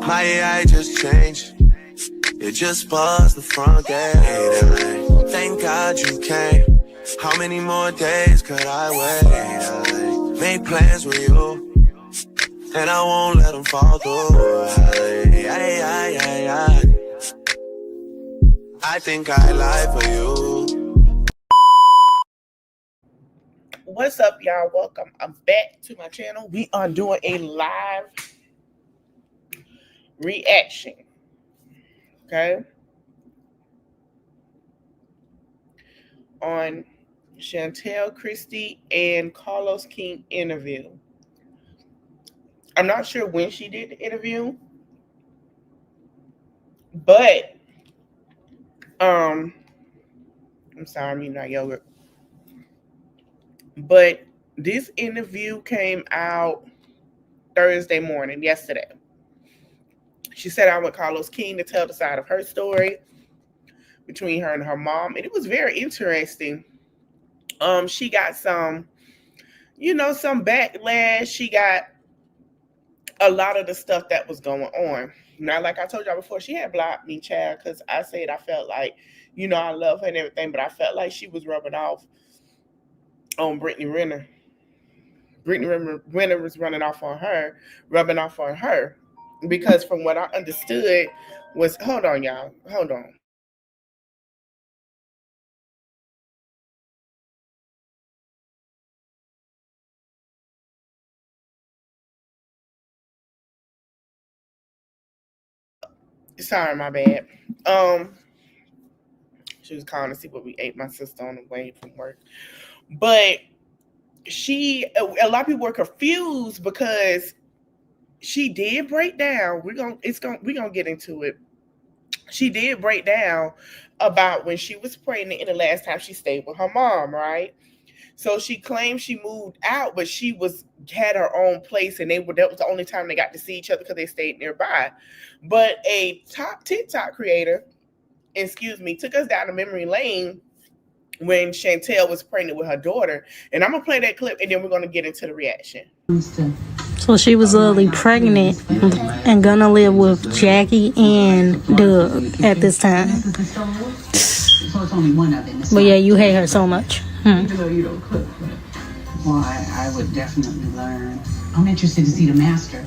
My AI just changed. It just buzzed the front gate. Thank God you came. How many more days could I wait? I made plans with you, and I won't let them fall through. I think I lie for you. What's up, y'all? Welcome. I'm back to my channel. We are doing a live reaction. Okay. On Chantel, Christie, and Carlos King interview. I'm not sure when she did the interview, but I'm sorry, I'm eating my yogurt. But this interview came out Thursday morning, yesterday. She sat down with Carlos King to tell the side of her story between her and her mom, and it was very interesting. She got some backlash. She got a lot of the stuff that was going on. Now, like I told y'all before, she had blocked me, child, because I said I felt like, I love her and everything, but I felt like she was rubbing off on Brittany Renner. Brittany Renner was rubbing off on her, because from what I understood was, hold on, y'all, hold on. Sorry, my bad. She was calling to see what we ate, my sister, on the way from work. But a lot of people were confused because she did break down. We're gonna get into it. She did break down about when she was pregnant and the last time she stayed with her mom, right? So she claimed she moved out, but she had her own place, and that was the only time they got to see each other because they stayed nearby. But a top TikTok creator, took us down a memory lane when Chantel was pregnant with her daughter. And I'm going to play that clip, and then we're going to get into the reaction. So she was literally pregnant and gonna live with Jackie and Doug at this time. But yeah, you hate her so much. Even though you don't cook. Well, I would definitely learn. I'm interested to see the master.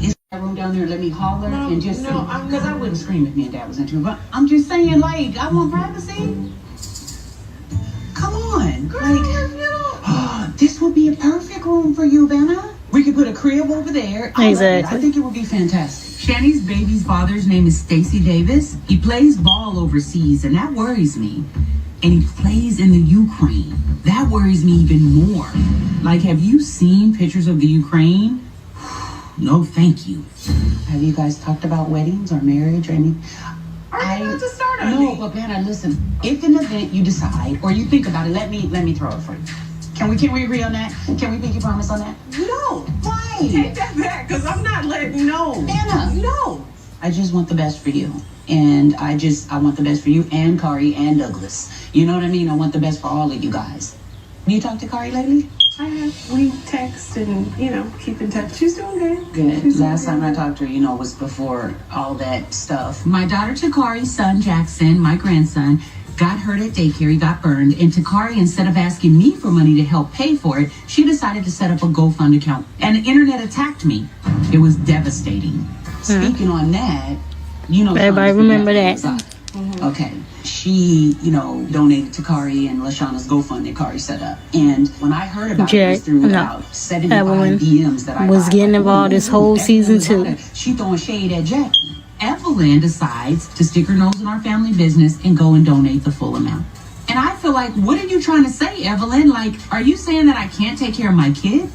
Is that room down there? Let me holler and just because I wouldn't scream if me and Dad was into it. But I'm just saying, like, I want privacy. Come on, like, this would be a perfect room for you, Vanna. We could put a crib over there. Exactly. I think it would be fantastic. Shani's baby's father's name is Stacy Davis. He plays ball overseas, and that worries me. And he plays in the Ukraine. That worries me even more. Like, have you seen pictures of the Ukraine? No, thank you. Have you guys talked about weddings or marriage or anything? No, but Vanna, listen. If an event you decide or you think about it, let me throw it for you. Can we agree on that? Can we make a promise on that? No. Why? Take that back, because I'm not letting no. Vanna, no. I just want the best for you. And I want the best for you and Kari and Douglas. You know what I mean? I want the best for all of you guys. Have you talked to Kari lately? I have. We text and, keep in touch. She's doing good. Good. Last time I talked to her, was before all that stuff. My daughter Takari's son, Jackson, my grandson, got hurt at daycare. He got burned. And Takari, instead of asking me for money to help pay for it, she decided to set up a GoFund account. And the internet attacked me. It was devastating. Speaking on that, everybody remember that. Mm-hmm. Okay. She, donated to Kari and Lashana's GoFund that Kari set up. And when I heard about it, was through about 75 DMs that I was getting involved this whole season 2. She throwing shade at Jackie. Evelyn decides to stick her nose in our family business and go and donate the full amount. And I feel like, what are you trying to say, Evelyn? Like, are you saying that I can't take care of my kid?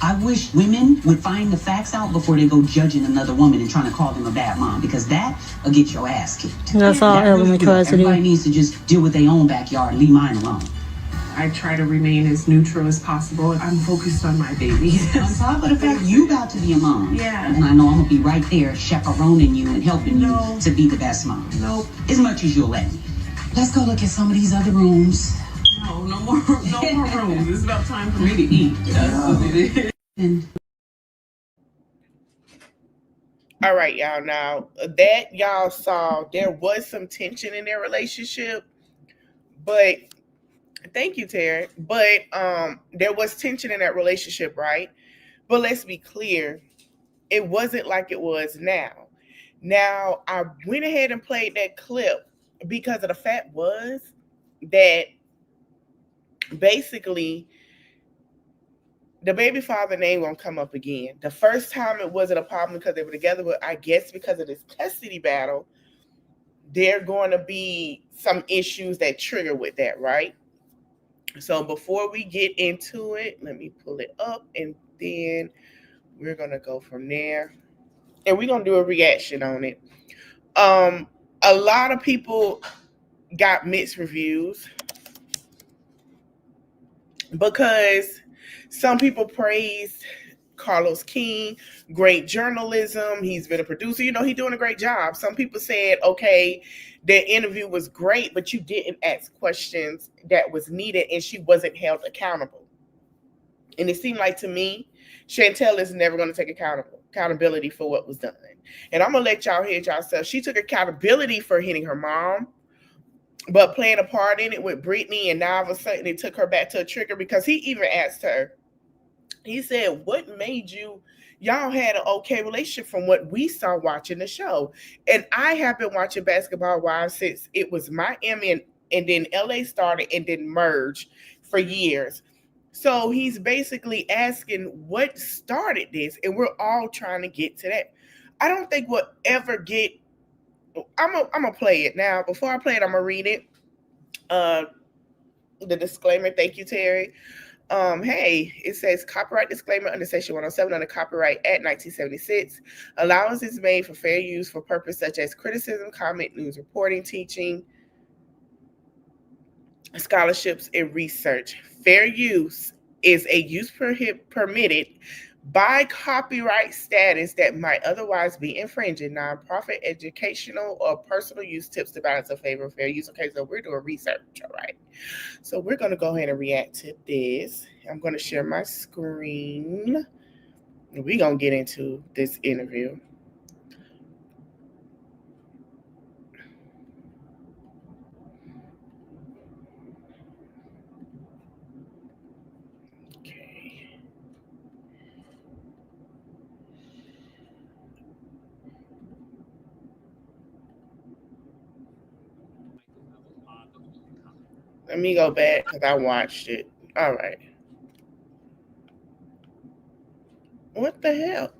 I wish women would find the facts out before they go judging another woman and trying to call them a bad mom, because that will get your ass kicked. That's all Evelyn tries to do. Everybody needs to just deal with their own backyard and leave mine alone. I try to remain as neutral as possible. I'm focused on my baby. On top of the fact you about to be a mom. Yeah. And I know I'm going to be right there chaperoning you and helping you to be the best mom. Nope. As much as you'll let me. Let's go look at some of these other rooms. No more rooms. It's about time for me to eat. That's what it is. All right, y'all. Now that y'all saw, there was some tension in their relationship, but thank you, Terry. But there was tension in that relationship, right? But let's be clear, it wasn't like it was now. Now I went ahead and played that clip because of the fact was that basically the baby father name won't come up again. The first time it wasn't a problem because they were together, but I guess because of this custody battle, there are going to be some issues that trigger with that, right? So before we get into it, let me pull it up and then we're going to go from there. And we're going to do a reaction on it. A lot of people got mixed reviews because some people praised Carlos King, great journalism. He's been a producer. He's doing a great job. Some people said, okay, the interview was great, but you didn't ask questions that was needed and she wasn't held accountable. And it seemed like to me, Chantel is never going to take accountability for what was done. And I'm going to let y'all hear it yourself. She took accountability for hitting her mom, but playing a part in it with Brittany, and now all of a sudden it took her back to a trigger because he even asked her, he said, what made y'all had an okay relationship from what we saw watching the show? And I have been watching Basketball Wives since it was Miami and then LA started and then merged for years. So he's basically asking what started this, and we're all trying to get to that. I don't think we'll ever get. I'm gonna play it now. Before I play it, I'm gonna read it. The disclaimer. Thank you, Terry. Hey, it says copyright disclaimer under Section 107 on the Copyright Act 1976. Allowance is made for fair use for purpose such as criticism, comment, news reporting, teaching, scholarships, and research. Fair use is a use permitted by copyright status that might otherwise be infringing. Nonprofit, educational, or personal use tips the balance of favor of fair use. Okay, so we're doing research, all right? So we're going to go ahead and react to this. I'm going to share my screen. We're going to get into this interview. Let me go back because I watched it. All right. What the hell?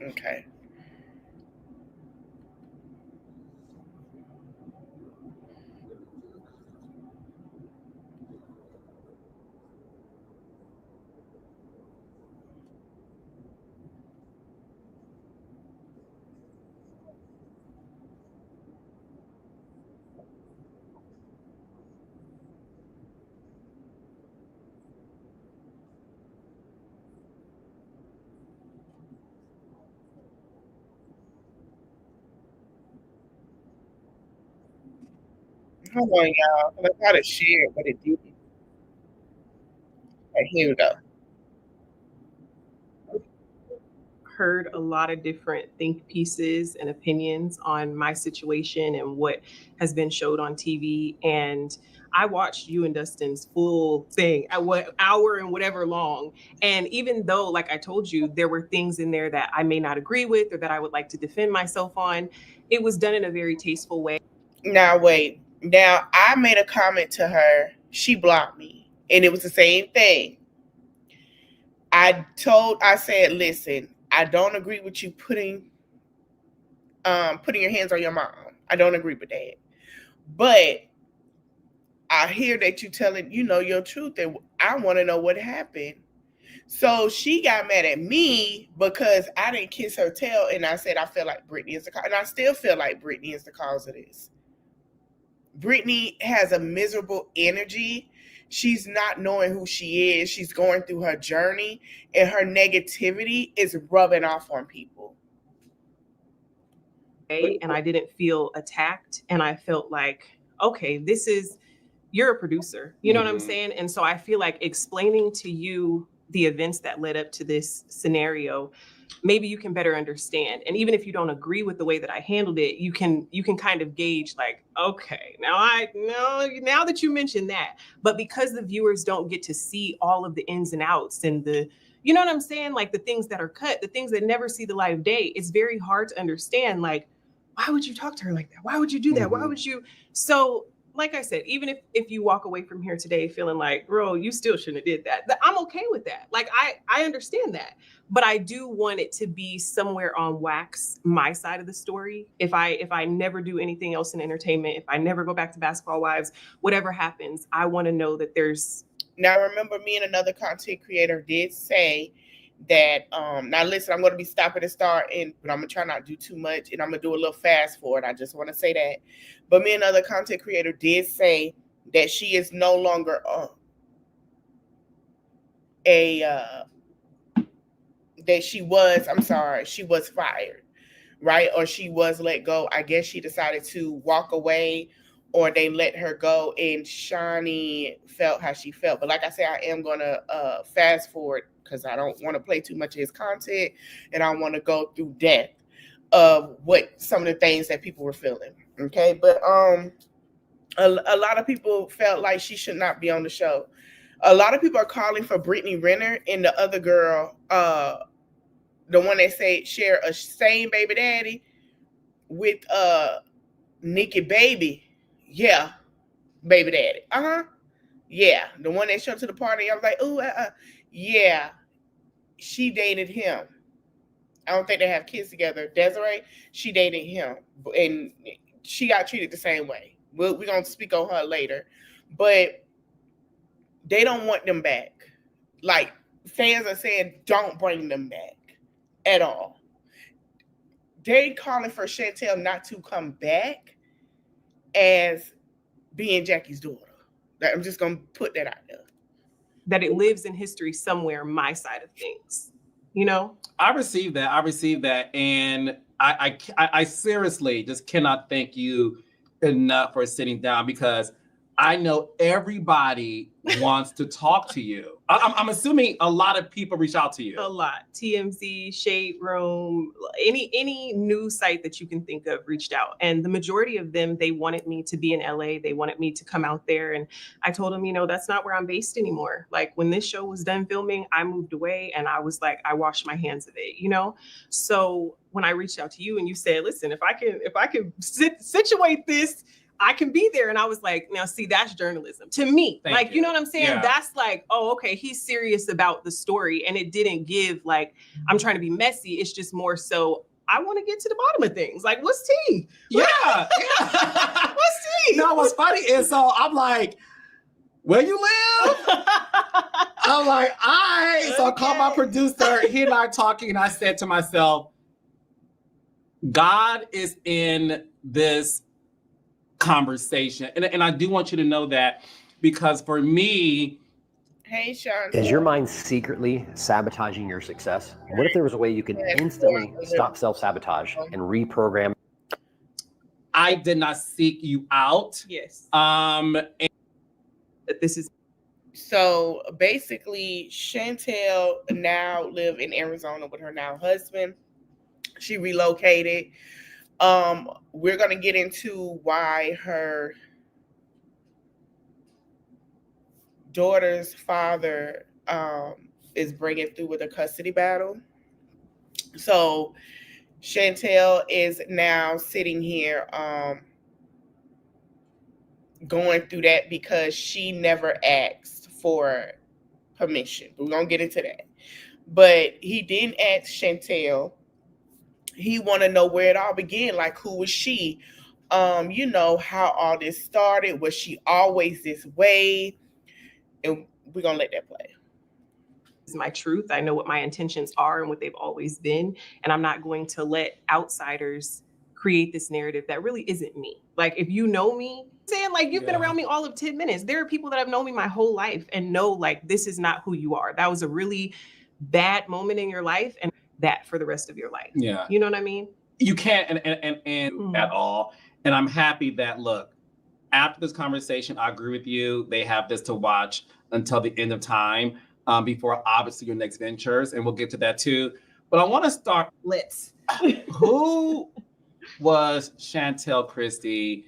Okay. Hold on, y'all. I thought it shared, but it didn't. Okay, here we go. Heard a lot of different think pieces and opinions on my situation and what has been showed on TV. And I watched you and Dustin's full thing at what hour and whatever long. And even though, like I told you, there were things in there that I may not agree with or that I would like to defend myself on, it was done in a very tasteful way. Now, wait. Now, I made a comment to her. She blocked me. And it was the same thing. I said, listen, I don't agree with you putting your hands on your mom. I don't agree with that. But I hear that you telling, your truth, and I want to know what happened. So she got mad at me because I didn't kiss her tail, and I said I feel like Brittany is the cause, and I still feel like Brittany is the cause of this. Brittany has a miserable energy. She's not knowing who she is. She's going through her journey, and her negativity is rubbing off on people. And I didn't feel attacked, and I felt like, okay, this is you're a producer, you know what I'm saying? And so I feel like explaining to you the events that led up to this scenario, maybe you can better understand. And even if you don't agree with the way that I handled it, you can kind of gauge like, okay, now that you mentioned that, but because the viewers don't get to see all of the ins and outs and the, you know what I'm saying? Like the things that are cut, the things that never see the light of day, it's very hard to understand. Like, why would you talk to her like that? Why would you do that? Why would you? So like I said, even if you walk away from here today feeling like, bro, you still shouldn't have did that, I'm okay with that. Like, I understand that. But I do want it to be somewhere on wax, my side of the story. If I never do anything else in entertainment, if I never go back to Basketball Wives, whatever happens, I want to know that there's... Now, remember, me and another content creator did say that, now listen, I'm going to be stopping and starting, but I'm going to try not to do too much, and I'm going to do a little fast forward. I just want to say that. But me and another content creator did say that she is no longer she was fired, right? Or she was let go. I guess she decided to walk away, or they let her go, and Shani felt how she felt. But like I said, I am going to fast forward because I don't want to play too much of his content, and I want to go through depth of what some of the things that people were feeling. Okay, but a lot of people felt like she should not be on the show. A lot of people are calling for Brittany Renner and the other girl, the one they say share a same baby daddy with Nikki Baby. Yeah, baby daddy. Yeah, the one that showed up to the party. I was like, ooh, yeah, she dated him. I don't think they have kids together. Desiree, she dated him, and she got treated the same way. We're going to speak on her later. But they don't want them back. Like, fans are saying, don't bring them back at all. They calling for Chantel not to come back as being Jackie's daughter. I'm just going to put that out there. That it lives in history somewhere, my side of things, you know? I received that. And I seriously just cannot thank you enough for sitting down, because I know everybody wants to talk to you. I'm assuming a lot of people reach out to you. A lot. TMZ, Shade Room, any news site that you can think of reached out. And the majority of them, they wanted me to be in LA. They wanted me to come out there. And I told them, that's not where I'm based anymore. Like, when this show was done filming, I moved away, and I was like, I washed my hands of it, So when I reached out to you and you said, listen, if I can situate this, I can be there. And I was like, now see, that's journalism to me. Thank you. You know what I'm saying? Yeah. That's like, oh, okay, he's serious about the story. And it didn't give like, I'm trying to be messy. It's just more so, I want to get to the bottom of things. Like, what's tea? Yeah. What's tea? No, what's funny is, so I'm like, where you live? I'm like, so I called my producer. He and I talking, and I said to myself, God is in this conversation. And I do want you to know that, because for me... Hey, Sean. Is your mind secretly sabotaging your success? What if there was a way you could instantly stop self-sabotage and reprogram? I did not seek you out. Yes. This is... So basically, Chantel now live in Arizona with her now husband. She relocated. We're going to get into why her daughter's father is bringing through with a custody battle. So Chantel is now sitting here going through that because she never asked for permission. We're going to get into that. But he didn't ask Chantel. He want to know where it all began. Like, who was she? How all this started. Was she always this way? And we're going to let that play. This is my truth. I know what my intentions are and what they've always been. And I'm not going to let outsiders create this narrative that really isn't me. Like, if you know me, saying like, you've been around me all of 10 minutes. There are people that have known me my whole life and know like, this is not who you are. That was a really bad moment in your life. And that for the rest of your life. Yeah. You know what I mean? You can't and at all. And I'm happy that, look, after this conversation, I agree with you. They have this to watch until the end of time, before obviously your next ventures, and we'll get to that too. But I want to start. Let's. Who was Chantel Christie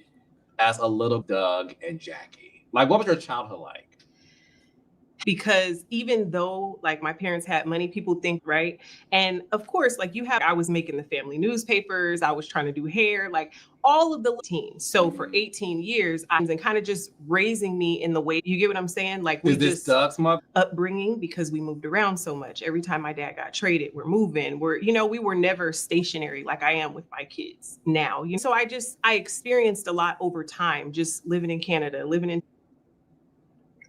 as a little Doug and Jackie? Like, what was your childhood like? Because even though like my parents had money, people think, right? And of course, like I was making the family newspapers, I was trying to do hair, like all of the teens. So for 18 years, I was kind of just raising me in the way, you get what I'm saying? Like Is this Doug's mother? Upbringing, because we moved around so much. Every time my dad got traded, we're moving. We were never stationary like I am with my kids now. So I experienced a lot over time, just living in Canada,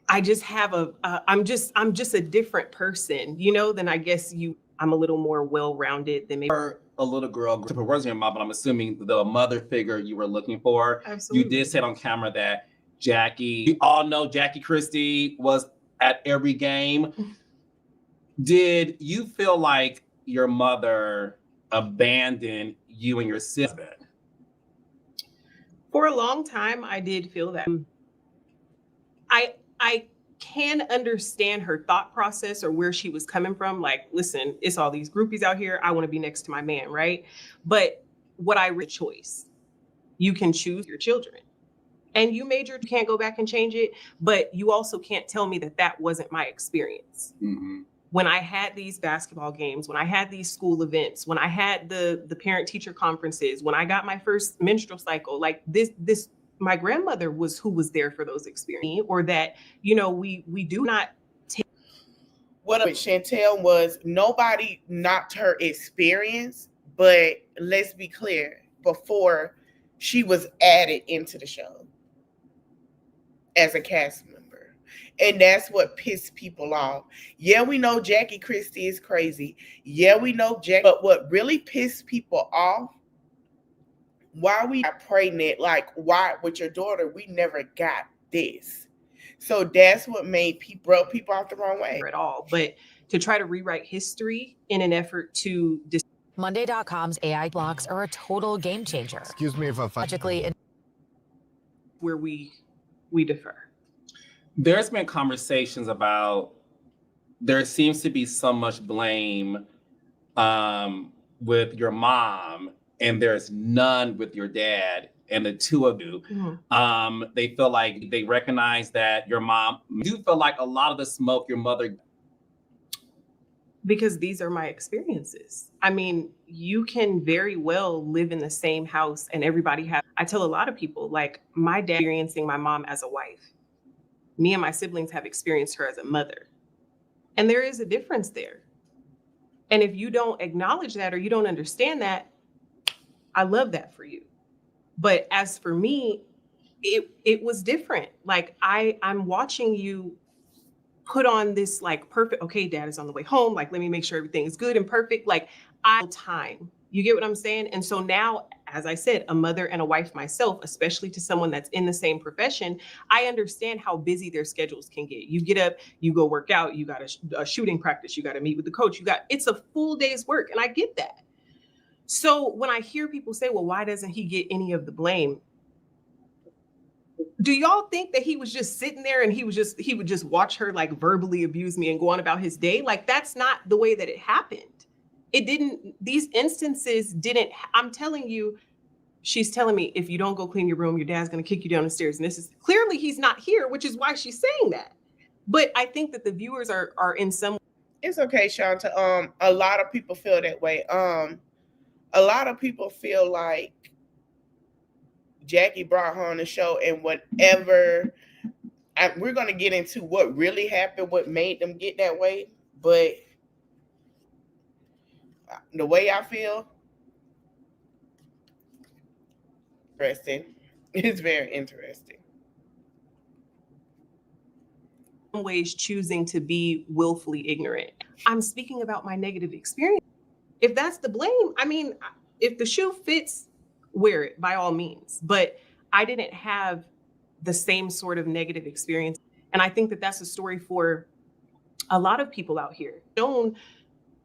I just have I'm just a different person, than I guess I'm a little more well-rounded than maybe. A little girl, to put words in your mouth, but I'm assuming the mother figure you were looking for. Absolutely. You did say on camera that Jackie, we all know Jackie Christie was at every game. Did you feel like your mother abandoned you and your sister? For a long time, I did feel that. I can understand her thought process or where she was coming from. Like, listen, it's all these groupies out here. I want to be next to my man, right? But choice. You can choose your children. And you can't go back and change it, but you also can't tell me that wasn't my experience. Mm-hmm. When I had these basketball games, when I had these school events, when I had the parent-teacher conferences, when I got my first menstrual cycle, like this my grandmother was who was there for those experiences, or that, we do not take. What with Chantel was nobody knocked her experience, but let's be clear, before she was added into the show as a cast member. And that's what pissed people off. Yeah, we know Jackie Christie is crazy. Yeah, we know Jackie, but what really pissed people off, why we got pregnant, like why with your daughter, we never got this. So that's what made broke people off the wrong way. At all, but to try to rewrite history in an effort to Monday.com's AI blocks are a total game changer. Excuse me if I'm logically where we defer. There's been conversations about there seems to be so much blame with your mom, and there's none with your dad, and the two of you. Mm-hmm. They feel like they recognize that your mom, you feel like a lot of the smoke your mother. Because these are my experiences. I mean, you can very well live in the same house and I tell a lot of people, like my dad experiencing my mom as a wife. Me and my siblings have experienced her as a mother. And there is a difference there. And if you don't acknowledge that or you don't understand that, I love that for you. But as for me, it was different. Like I'm watching you put on this like perfect, okay, dad is on the way home. Like, let me make sure everything is good and perfect. Like time, you get what I'm saying? And so now, as I said, a mother and a wife myself, especially to someone that's in the same profession, I understand how busy their schedules can get. You get up, you go work out, you got a shooting practice, you got to meet with the coach, it's a full day's work. And I get that. So when I hear people say, well, why doesn't he get any of the blame? Do y'all think that he was just sitting there and he would just watch her like verbally abuse me and go on about his day? Like, that's not the way that it happened. These instances didn't, I'm telling you, she's telling me, if you don't go clean your room, your dad's going to kick you down the stairs. And this is clearly he's not here, which is why she's saying that. But I think that the viewers are in some. It's okay, Shanta. A lot of people feel that way. A lot of people feel like Jackie brought her on the show, and whatever, we're going to get into what really happened, what made them get that way. But the way I feel, interesting. It's very interesting. Ways choosing to be willfully ignorant. I'm speaking about my negative experience. If that's the blame, I mean, if the shoe fits, wear it by all means. But I didn't have the same sort of negative experience. And I think that that's a story for a lot of people out here. Shown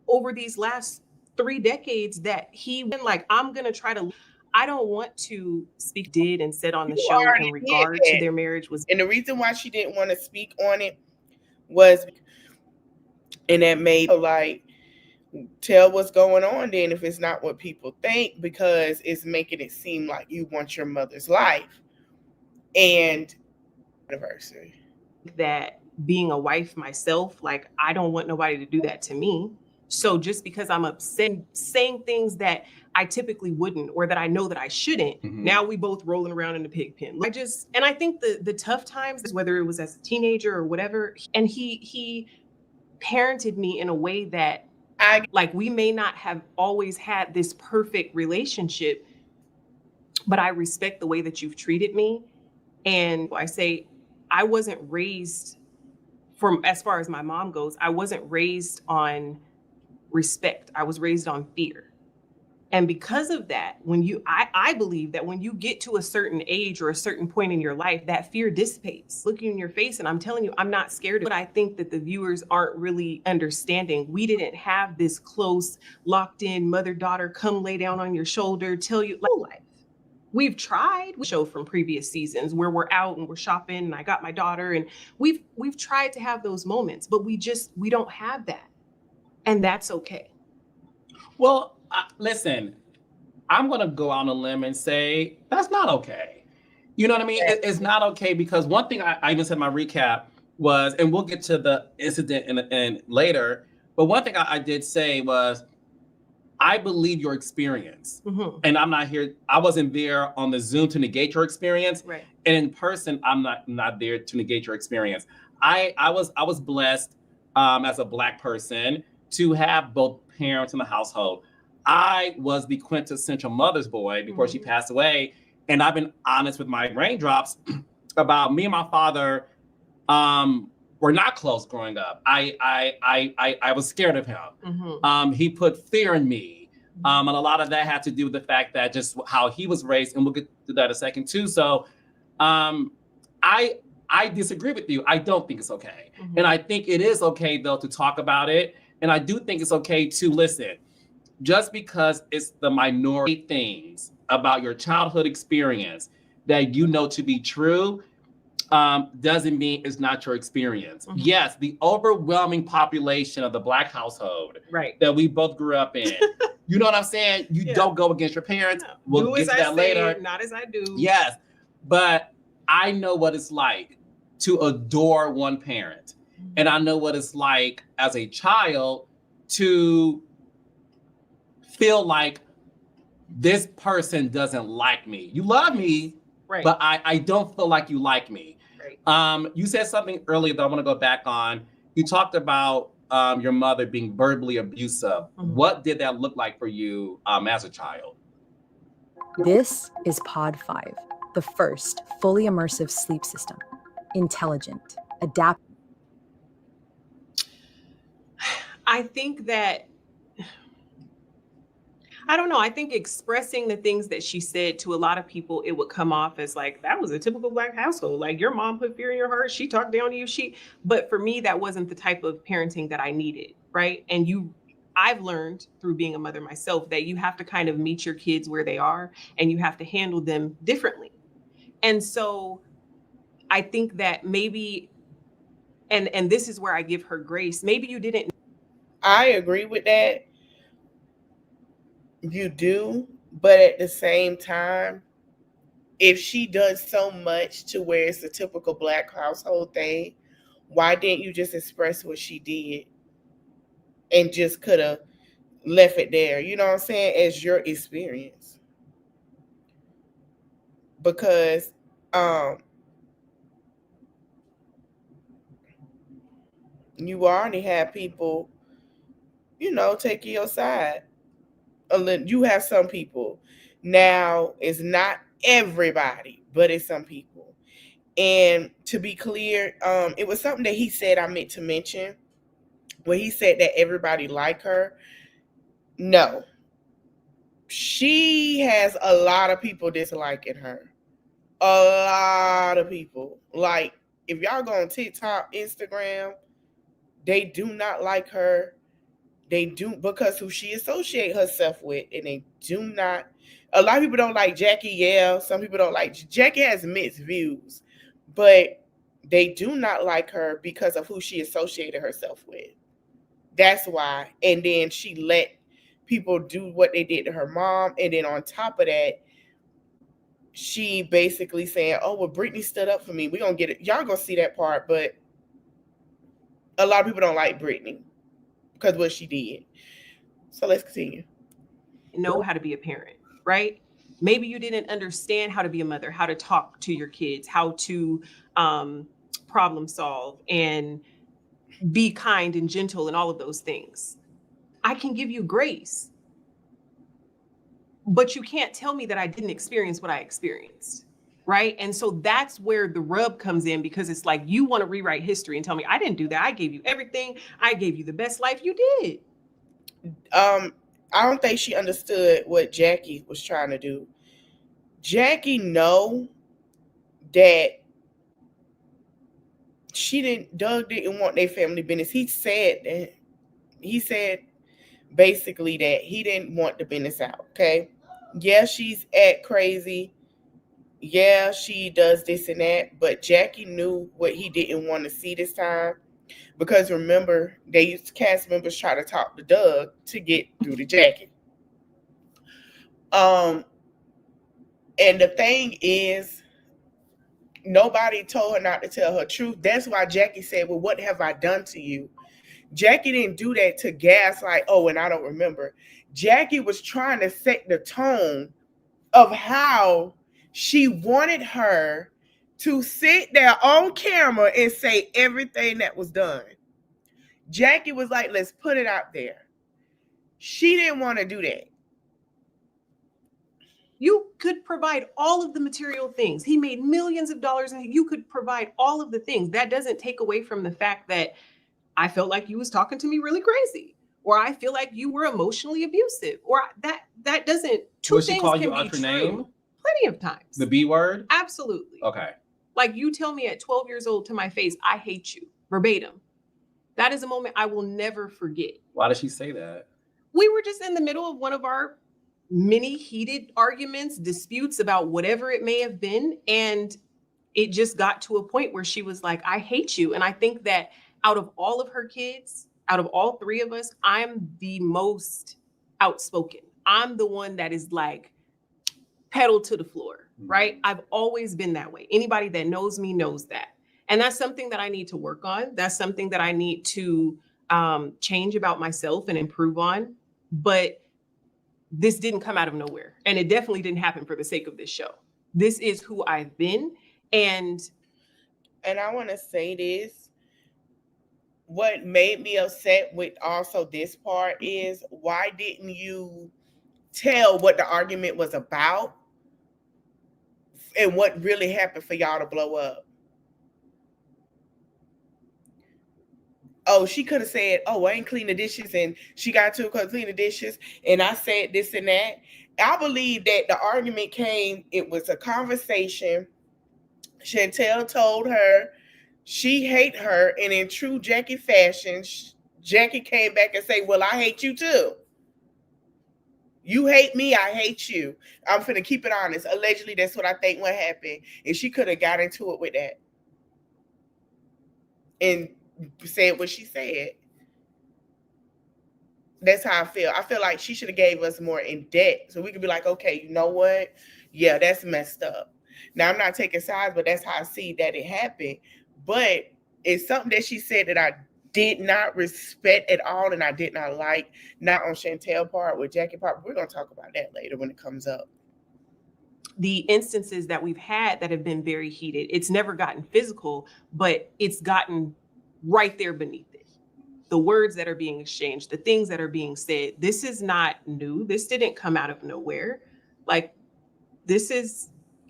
over these last 3 decades that he been like, I'm going to try to, I don't want to speak did and said on the You show already in did regard that. to their marriage was, And the reason why she didn't want to speak on it was, and that made her like tell what's going on then if it's not what people think, because it's making it seem like you want your mother's life. And anniversary. that being a wife myself, like I don't want nobody to do that to me. So just because I'm upset saying things that I typically wouldn't or that I know that I shouldn't, now we both rolling around in the pig pen. And I think the tough times, whether it was as a teenager or whatever, and he parented me in a way that like we may not have always had this perfect relationship, but I respect the way that you've treated me. And I say I wasn't raised, from as far as my mom goes, I wasn't raised on respect. I was raised on fear. And because of that, I believe that when you get to a certain age or a certain point in your life, that fear dissipates. Looking in your face, and I'm telling you, I'm not scared of it. But I think that the viewers aren't really understanding. We didn't have this close, locked in mother-daughter, come lay down on your shoulder, tell you life. We've tried show from previous seasons where we're out and we're shopping and I got my daughter, and we've tried to have those moments, but we don't have that. And that's okay. Well, listen, I'm going to go out on a limb and say that's not okay. You know what I mean? It's not okay, because one thing I even said in my recap was, and we'll get to the incident in later, but one thing I did say was, I believe your experience. And I'm not here, I wasn't there on the Zoom to negate your experience. Right. And in person, I'm not there to negate your experience. I was blessed as a Black person to have both parents in the household. I was the quintessential mother's boy before she passed away. And I've been honest with my raindrops about me and my father were not close growing up. I was scared of him. He put fear in me. And a lot of that had to do with the fact that just how he was raised, and we'll get to that in a second too. So I disagree with you. I don't think it's okay. And I think it is okay though to talk about it. And I do think it's okay to listen. Just because it's the minority things about your childhood experience that you know to be true, doesn't mean it's not your experience. Yes, the overwhelming population of the Black household that we both grew up in, you know what I'm saying? You don't go against your parents. No. We'll get to that later. Not as I do. Yes, but I know what it's like to adore one parent. And I know what it's like as a child to feel like this person doesn't like me. You love me, but I don't feel like you like me. You said something earlier that I want to go back on. You talked about your mother being verbally abusive. What did that look like for you as a child? This is Pod 5, the first fully immersive sleep system. Intelligent, adaptive. I think that, I don't know. I think expressing the things that she said to a lot of people, it would come off as like, that was a typical Black household. Like, your mom put fear in your heart. She talked down to you. But for me, that wasn't the type of parenting that I needed. Right. And I've learned through being a mother myself that you have to kind of meet your kids where they are and you have to handle them differently. And so I think that maybe, and this is where I give her grace. Maybe you didn't. I agree with that. You do, but at the same time, if she does so much to where it's a typical Black household thing, why didn't you just express what she did and just could have left it there? You know what I'm saying? As your experience. Because you already have people, taking your side. You have some people. Now, it's not everybody, but it's some people. And to be clear, it was something that he said I meant to mention, where he said that everybody like her. No. She has a lot of people disliking her. A lot of people. Like, if y'all go on TikTok, Instagram, they do not like her. they do, because who she associate herself with, and they do not. A lot of people don't like Jackie. Yeah, some people don't like Jackie. Has mixed views, but they do not like her because of who she associated herself with. That's why. And then she let people do what they did to her mom, and then on top of that, she basically saying, "Oh, well, Brittany stood up for me. We're gonna get it. Y'all gonna see that part." But a lot of people don't like Brittany because what she did. So let's continue. Know how to be a parent, right? Maybe you didn't understand how to be a mother, how to talk to your kids, how to problem solve and be kind and gentle and all of those things. I can give you grace, but you can't tell me that I didn't experience what I experienced, right? And so that's where the rub comes in, because it's like you want to rewrite history and tell me I didn't do that. I gave you everything. I gave you the best life. You did. I don't think she understood what Jackie was trying to do. Jackie know that Doug didn't want their family business. He said basically that he didn't want the business out. Okay. Yeah, she's act crazy. Yeah, she does this and that, but Jackie knew what he didn't want to see this time. Because remember, they used to cast members try to talk to Doug to get through to Jackie. And the thing is, nobody told her not to tell her truth. That's why Jackie said, "Well, what have I done to you?" Jackie didn't do that to gaslight, "Oh, and I don't remember." Jackie was trying to set the tone of how she wanted her to sit there on camera and say everything that was done. Jackie was like, "Let's put it out there." She didn't want to do that. You could provide all of the material things. He made millions of dollars and you could provide all of the things. That doesn't take away from the fact that I felt like you was talking to me really crazy, or I feel like you were emotionally abusive, or that doesn't, two Would she things call can you be out your true. name? Plenty of times. The B word? Absolutely. Okay. Like you tell me at 12 years old to my face, "I hate you," verbatim. That is a moment I will never forget. Why did she say that? We were just in the middle of one of our many heated arguments, disputes about whatever it may have been. And it just got to a point where she was like, "I hate you." And I think that out of all of her kids, out of all three of us, I'm the most outspoken. I'm the one that is like pedal to the floor, right? I've always been that way. Anybody that knows me knows that. And that's something that I need to work on. That's something that I need to change about myself and improve on. But this didn't come out of nowhere. And it definitely didn't happen for the sake of this show. This is who I've been. And I want to say this. What made me upset with also this part is, why didn't you tell what the argument was about and what really happened for y'all to blow up? Oh, she could have said, "Oh, I ain't clean the dishes," and she got to clean the dishes, and I said this and that. I believe that the argument came, it was a conversation. Chantel told her she hate her, and in true Jackie fashion, Jackie came back and said, "Well, I hate you too. You hate me, I hate you. I'm finna keep it honest." Allegedly, that's what I think what happened. And she could have got into it with that and said what she said. That's how I feel. I feel like she should have gave us more in depth so we could be like, okay, you know what? Yeah, that's messed up. Now, I'm not taking sides, but that's how I see that it happened. But it's something that she said that I did not respect at all, and I did not like, not on Chantel part, with Jackie part. We're going to talk about that later when it comes up. The instances that we've had that have been very heated, it's never gotten physical, but it's gotten right there beneath it. The words that are being exchanged, the things that are being said, this is not new. This didn't come out of nowhere. Like,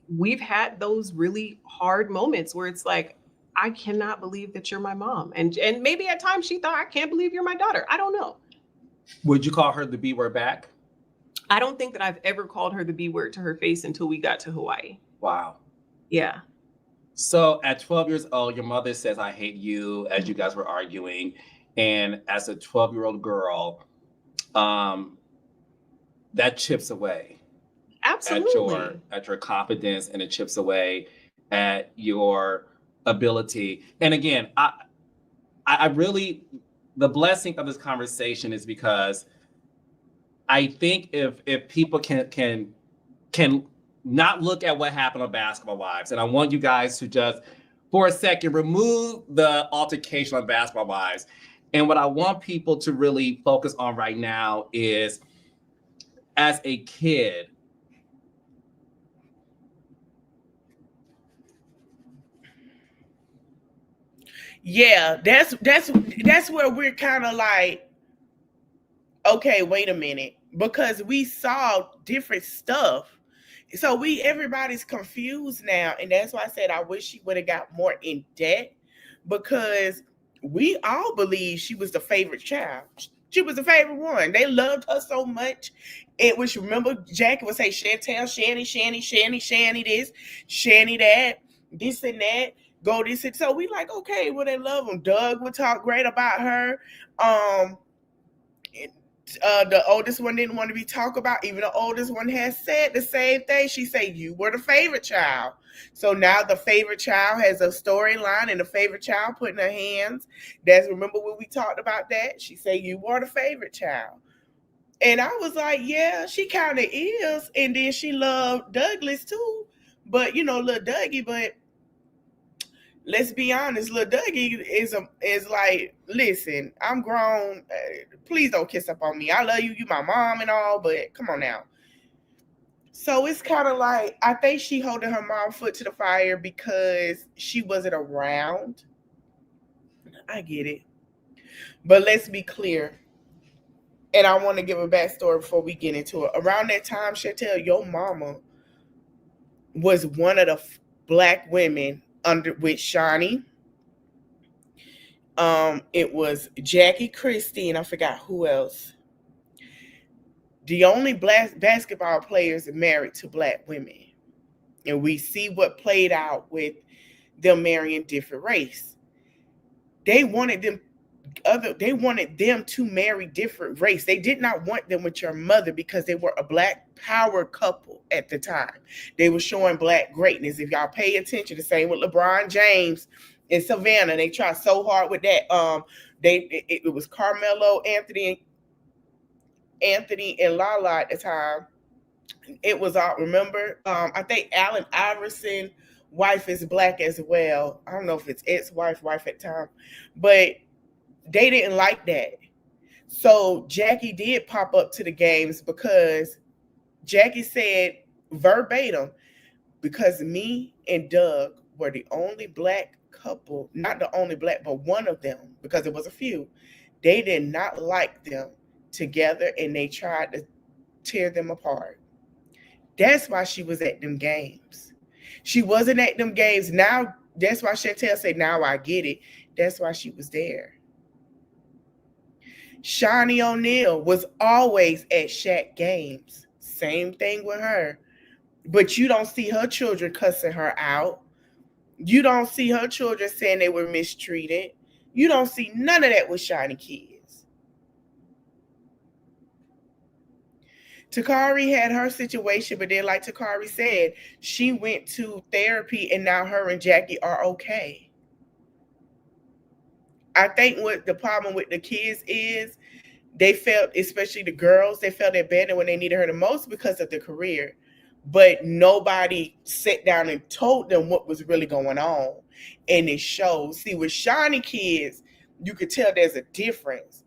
we've had those really hard moments where it's like, I cannot believe that you're my mom. And maybe at times she thought, I can't believe you're my daughter. I don't know. Would you call her the B word back? I don't think that I've ever called her the B word to her face until we got to Hawaii. Wow. Yeah. So at 12 years old, your mother says, "I hate you," as you guys were arguing. And as a 12-year-old girl, that chips away Absolutely. at your confidence, and it chips away at your ability. And again, I really, the blessing of this conversation is because I think if people can not look at what happened on Basketball Wives, and I want you guys to just for a second remove the altercation on Basketball Wives, and what I want people to really focus on right now is, as a kid, Yeah, that's where we're kind of like, okay, wait a minute, because we saw different stuff. So everybody's confused now, and that's why I said I wish she would have got more in debt, because we all believe she was the favorite child. She was the favorite one. They loved her so much. It was, remember, Jackie would say Chantel, Shanny this, Shanny that, this and that, go this and so we like, okay, well, they love them. Doug would talk great about her. The oldest one didn't want to be talked about. Even the oldest one has said the same thing. She said, you were the favorite child. So now the favorite child has a storyline, and the favorite child put in her hands. Remember when we talked about that? She said, you were the favorite child. And I was like, yeah, she kind of is. And then she loved Douglas too. But, little Dougie, but let's be honest, little Dougie is like, listen, I'm grown. Please don't kiss up on me. I love you. You my mom and all, but come on now. So it's kind of like, I think she holding her mom's foot to the fire because she wasn't around. I get it. But let's be clear. And I want to give a backstory before we get into it. Around that time, Chantel, your mama was one of the black women under with Shawnee. It was Jackie, Christie, and I forgot who else. The only black basketball players married to black women. And we see what played out with them marrying different race. They wanted them to marry different race. They did not want them with your mother because they were a black power couple at the time. They were showing black greatness. If y'all pay attention, the same with LeBron James and Savannah. They tried so hard with that. It was Carmelo, Anthony, and Lala at the time. It was all, remember, I think Allen Iverson wife is black as well. I don't know if it's ex-wife, wife at the time, but they didn't like that. So Jackie did pop up to the games because Jackie said verbatim, because me and Doug were the only black couple, not the only black, but one of them, because it was a few. They did not like them together, and they tried to tear them apart. That's why she was at them games. She wasn't at them games. Now, that's why Chantel said, now I get it. That's why she was there. Shawnee O'Neal was always at Shaq games. Same thing with her. But you don't see her children cussing her out. You don't see her children saying they were mistreated. You don't see none of that with Shawnee kids. Takari had her situation, but then like Takari said, she went to therapy and now her and Jackie are okay. I think what the problem with the kids is, they felt, especially the girls, they felt abandoned when they needed her the most because of the career. But nobody sat down and told them what was really going on. And it shows. See, with Shawnee kids, you could tell there's a difference.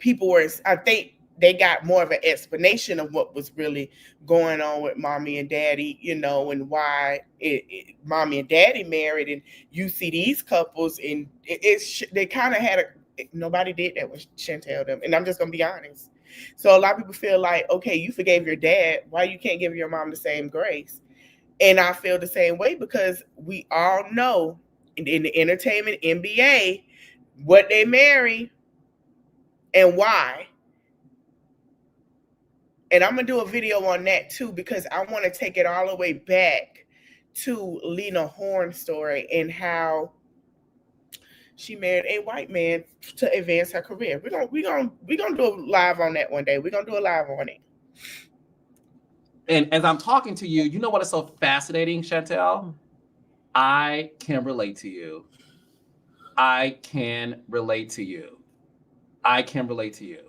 People were, I think, they got more of an explanation of what was really going on with mommy and daddy, and why mommy and daddy married. And you see these couples, and they kind of had nobody did that with Chantel them. And I'm just going to be honest. So a lot of people feel like, okay, you forgave your dad. Why you can't give your mom the same grace? And I feel the same way because we all know in the entertainment NBA what they marry and why. And I'm going to do a video on that too, because I want to take it all the way back to Lena Horne's story and how she married a white man to advance her career. We're gonna do a live on that one day. We're gonna do a live on it. And as I'm talking to you, you know what is so fascinating, Chantel? I can relate to you. I can relate to you. I can relate to you.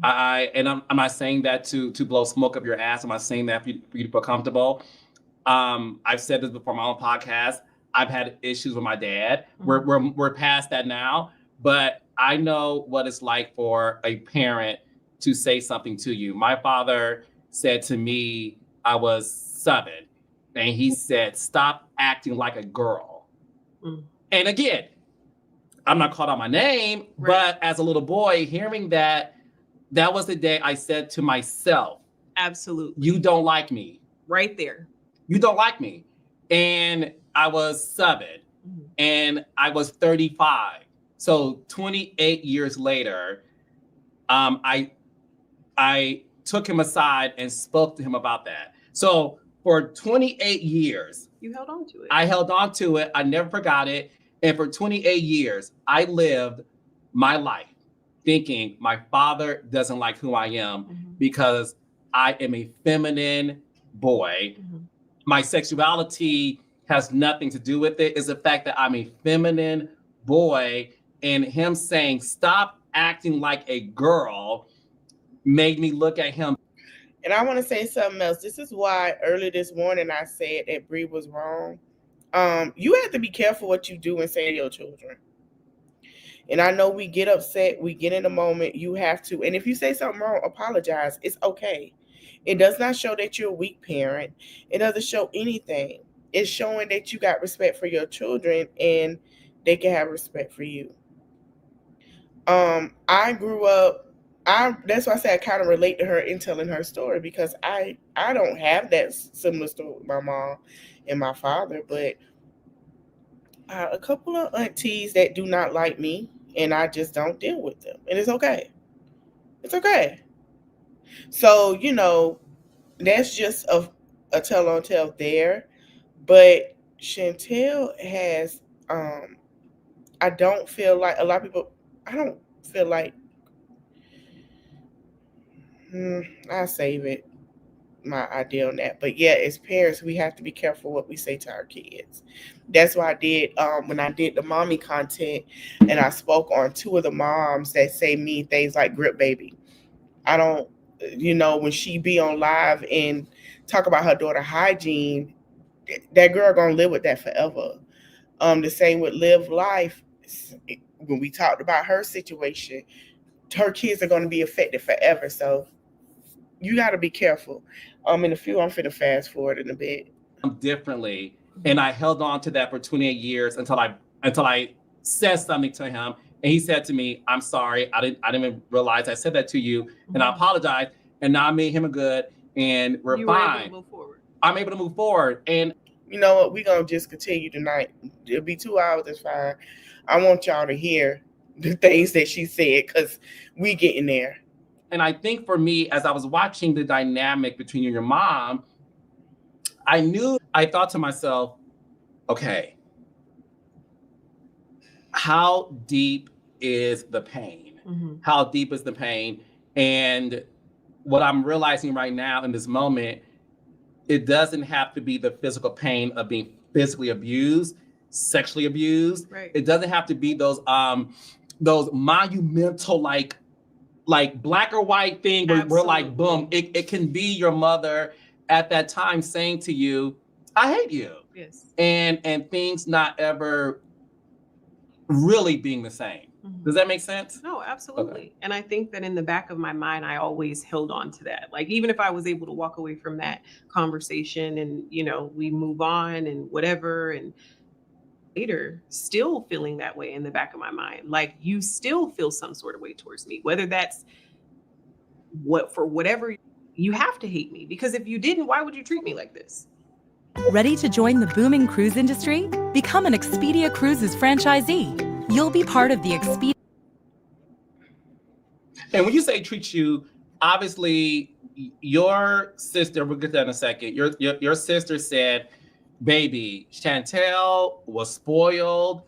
I'm not saying that to blow smoke up your ass. I'm not saying that for you to feel comfortable. I've said this before on my own podcast. I've had issues with my dad. We're past that now, but I know what it's like for a parent to say something to you. My father said to me, I was 7, and he said, "Stop acting like a girl." And again, I'm not called out my name, but as a little boy, hearing that was the day I said to myself, absolutely, you don't like me. Right there. You don't like me. And I was 7 and I was 35. So 28 years later, I took him aside and spoke to him about that. So for 28 years, you held on to it. I held on to it. I never forgot it. And for 28 years, I lived my life thinking my father doesn't like who I am because I am a feminine boy. My sexuality has nothing to do with it. It's the fact that I'm a feminine boy, and him saying, "Stop acting like a girl," made me look at him. And I want to say something else. This is why early this morning I said that Bree was wrong. You have to be careful what you do and say to your children. And I know we get upset, we get in a moment, you have to. And if you say something wrong, apologize. It's okay. It does not show that you're a weak parent. It doesn't show anything. It's showing that you got respect for your children and they can have respect for you. I grew up, that's why I say I kind of relate to her in telling her story, because I don't have that similar story with my mom and my father, but a couple of aunties that do not like me, and I just don't deal with them. And it's okay. It's okay. So, that's just a tell on tell there. But Chantel has, I don't feel like a lot of people, I don't feel like, I'll save it, my idea on that. But yeah, as parents, we have to be careful what we say to our kids. That's why I did, when I did the mommy content and I spoke on 2 of the moms that say mean things like grip baby. I don't, when she be on live and talk about her daughter hygiene, that girl gonna live with that forever. The same with Live Life. When we talked about her situation, her kids are gonna be affected forever. So you got to be careful. In a few, I'm finna fast forward in a bit. Differently, and I held on to that for 28 years until I said something to him, and he said to me, "I'm sorry, I didn't even realize I said that to you, and I apologize." And now I made him a good, and we're fine. Able to move forward. I'm able to move forward, and you know what? We're gonna just continue tonight. It'll be 2 hours. That's fine. I want y'all to hear the things that she said because we getting there. And I think for me, as I was watching the dynamic between you and your mom, I thought to myself, okay, how deep is the pain? How deep is the pain? And what I'm realizing right now in this moment, it doesn't have to be the physical pain of being physically abused, sexually abused. Right. It doesn't have to be those monumental, like black or white thing where we're like, boom. It can be your mother at that time saying to you, "I hate you." Yes. And things not ever really being the same. Does that make sense? No, absolutely. Okay. And I think that in the back of my mind, I always held on to that. Like, even if I was able to walk away from that conversation and, we move on and whatever, and later still feeling that way in the back of my mind, like you still feel some sort of way towards me, whether that's for whatever, you have to hate me, because if you didn't, why would you treat me like this? Ready to join the booming cruise industry? Become an Expedia Cruises franchisee. You'll be part of the Expedia. And when you say treat you, obviously your sister, we'll get to that in a second. Your sister said, "Baby, Chantel was spoiled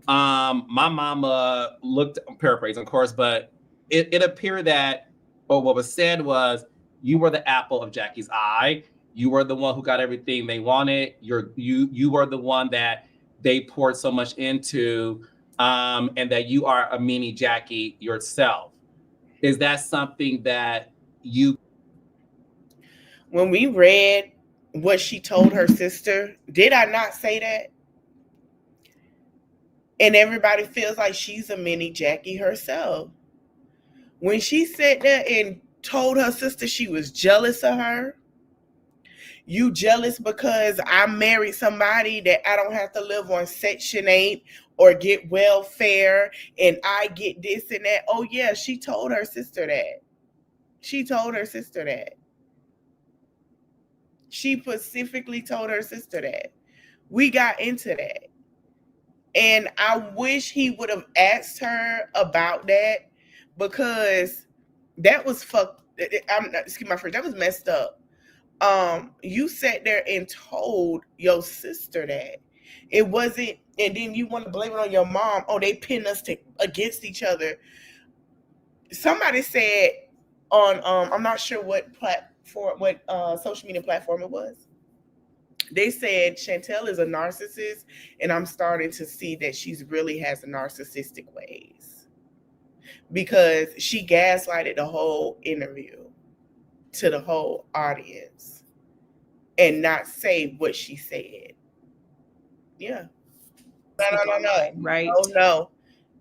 My mama looked, I'm paraphrasing, of course, but it appeared that, or what was said was, you were the apple of Jackie's eye. You were the one who got everything they wanted. You were the one that they poured so much into, and that you are a mini Jackie yourself. Is that something that you? When we read what she told her sister, did I not say that? And everybody feels like she's a mini Jackie herself. When she sat there and told her sister she was jealous of her, you jealous because I married somebody that I don't have to live on Section 8 or get welfare and I get this and that. Oh yeah, she told her sister that. She told her sister that. She specifically told her sister that. We got into that. And I wish he would have asked her about that, because that was fucked. Excuse my French, that was messed up. You sat there and told your sister that. It wasn't, and then you want to blame it on your mom. Oh, they pinned us against each other. Somebody said on I'm not sure what platform, what social media platform it was. They said Chantel is a narcissist, and I'm starting to see that she's really has narcissistic ways, because she gaslighted the whole interview to the whole audience and not say what she said. Yeah. No. Right. No.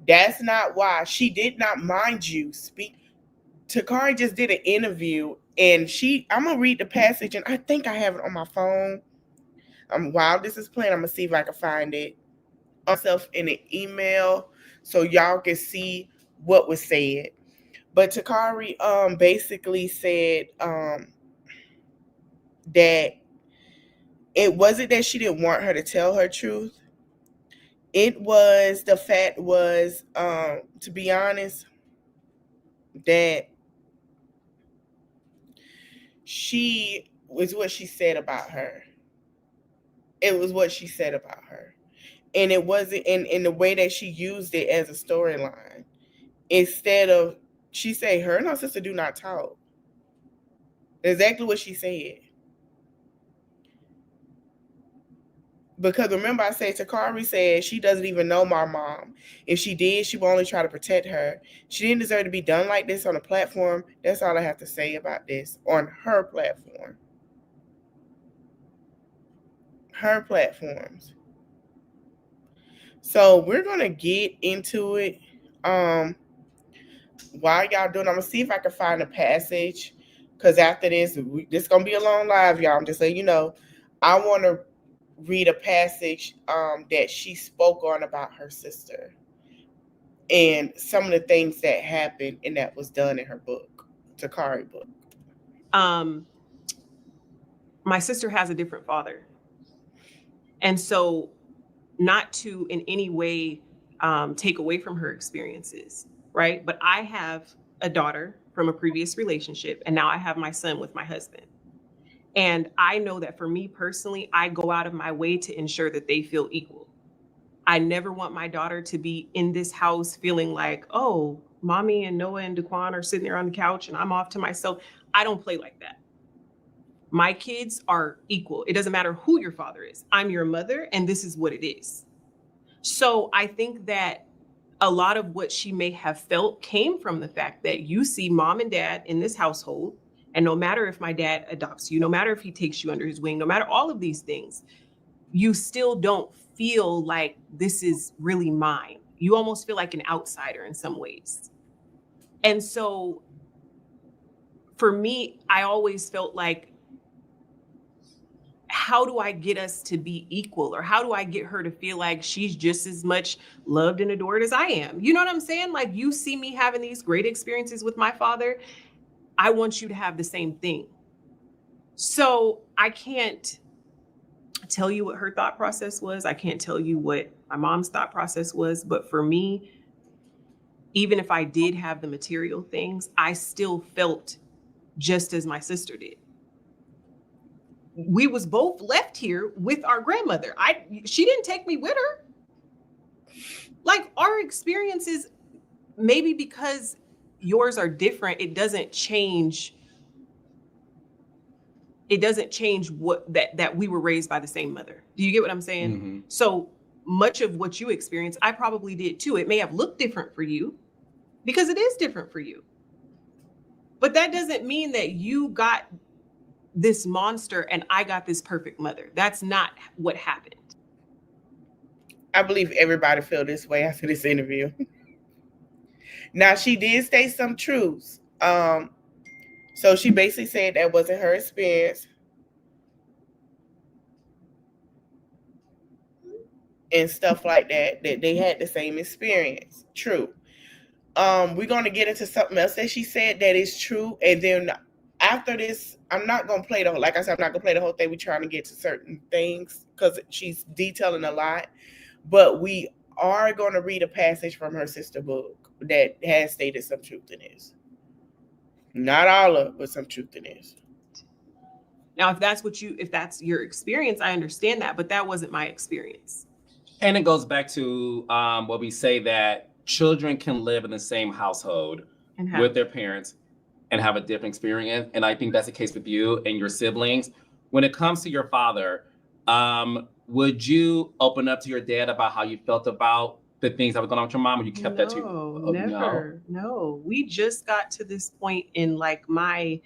That's not why. She did not, mind you, speak. Takari just did an interview, and I'm going to read the passage, and I think I have it on my phone. While this is playing, I'm going to see if I can find it myself in an email so y'all can see what was said. But Takari basically said that it wasn't that she didn't want her to tell her truth. It was, the fact was, to be honest, that she was what she said about her. It was what she said about her. And it wasn't in the way that she used it as a storyline. Instead of, she said her and her sister do not talk. Exactly what she said. Because remember, I said Takari said she doesn't even know my mom. If she did, she would only try to protect her. She didn't deserve to be done like this on a platform. That's all I have to say about this. On her platform. Her platforms. So we're going to get into it. While y'all doing, I'm going to see if I can find a passage. Because after this, this is going to be a long live, y'all. I'm just letting you know. I want to read a passage that she spoke on about her sister and some of the things that happened and that was done in her book, Takari book. My sister has a different father. And so, not to in any way take away from her experiences, right? But I have a daughter from a previous relationship, and now I have my son with my husband. And I know that for me personally, I go out of my way to ensure that they feel equal. I never want my daughter to be in this house feeling like, oh, mommy and Noah and Daquan are sitting there on the couch and I'm off to myself. I don't play like that. My kids are equal. It doesn't matter who your father is. I'm your mother, and this is what it is. So I think that a lot of what she may have felt came from the fact that you see mom and dad in this household, and no matter if my dad adopts you, no matter if he takes you under his wing, no matter all of these things, you still don't feel like this is really mine. You almost feel like an outsider in some ways. And so for me, I always felt like, how do I get us to be equal? Or how do I get her to feel like she's just as much loved and adored as I am? You know what I'm saying? Like, you see me having these great experiences with my father. I want you to have the same thing. So I can't tell you what her thought process was. I can't tell you what my mom's thought process was. But for me, even if I did have the material things, I still felt just as my sister did. We was both left here with our grandmother. She didn't take me with her. Like our experiences, maybe because yours are different, it doesn't change what that we were raised by the same mother. Do you get what I'm saying? Mm-hmm. So much of what you experience, I probably did too. It may have looked different for you because it is different for you. But that doesn't mean that you got this monster and I got this perfect mother. That's not what happened. I believe everybody feel this way after this interview. Now, she did state some truths. So she basically said that wasn't her experience. And stuff like that they had the same experience. True. We're going to get into something else that she said that is true. And then after this, I'm not going to play like I said, I'm not going to play the whole thing. We're trying to get to certain things because she's detailing a lot. But we are going to read a passage from her sister book that has stated some truth in this. Not all of it, but some truth in this. Now, if that's your experience, I understand that, but that wasn't my experience. And it goes back to what we say, that children can live in the same household with their parents and have a different experience. And I think that's the case with you and your siblings. When it comes to your father, would you open up to your dad about how you felt about the things that were going on with your mom, or you kept that to you? Never. No. We just got to this point in like my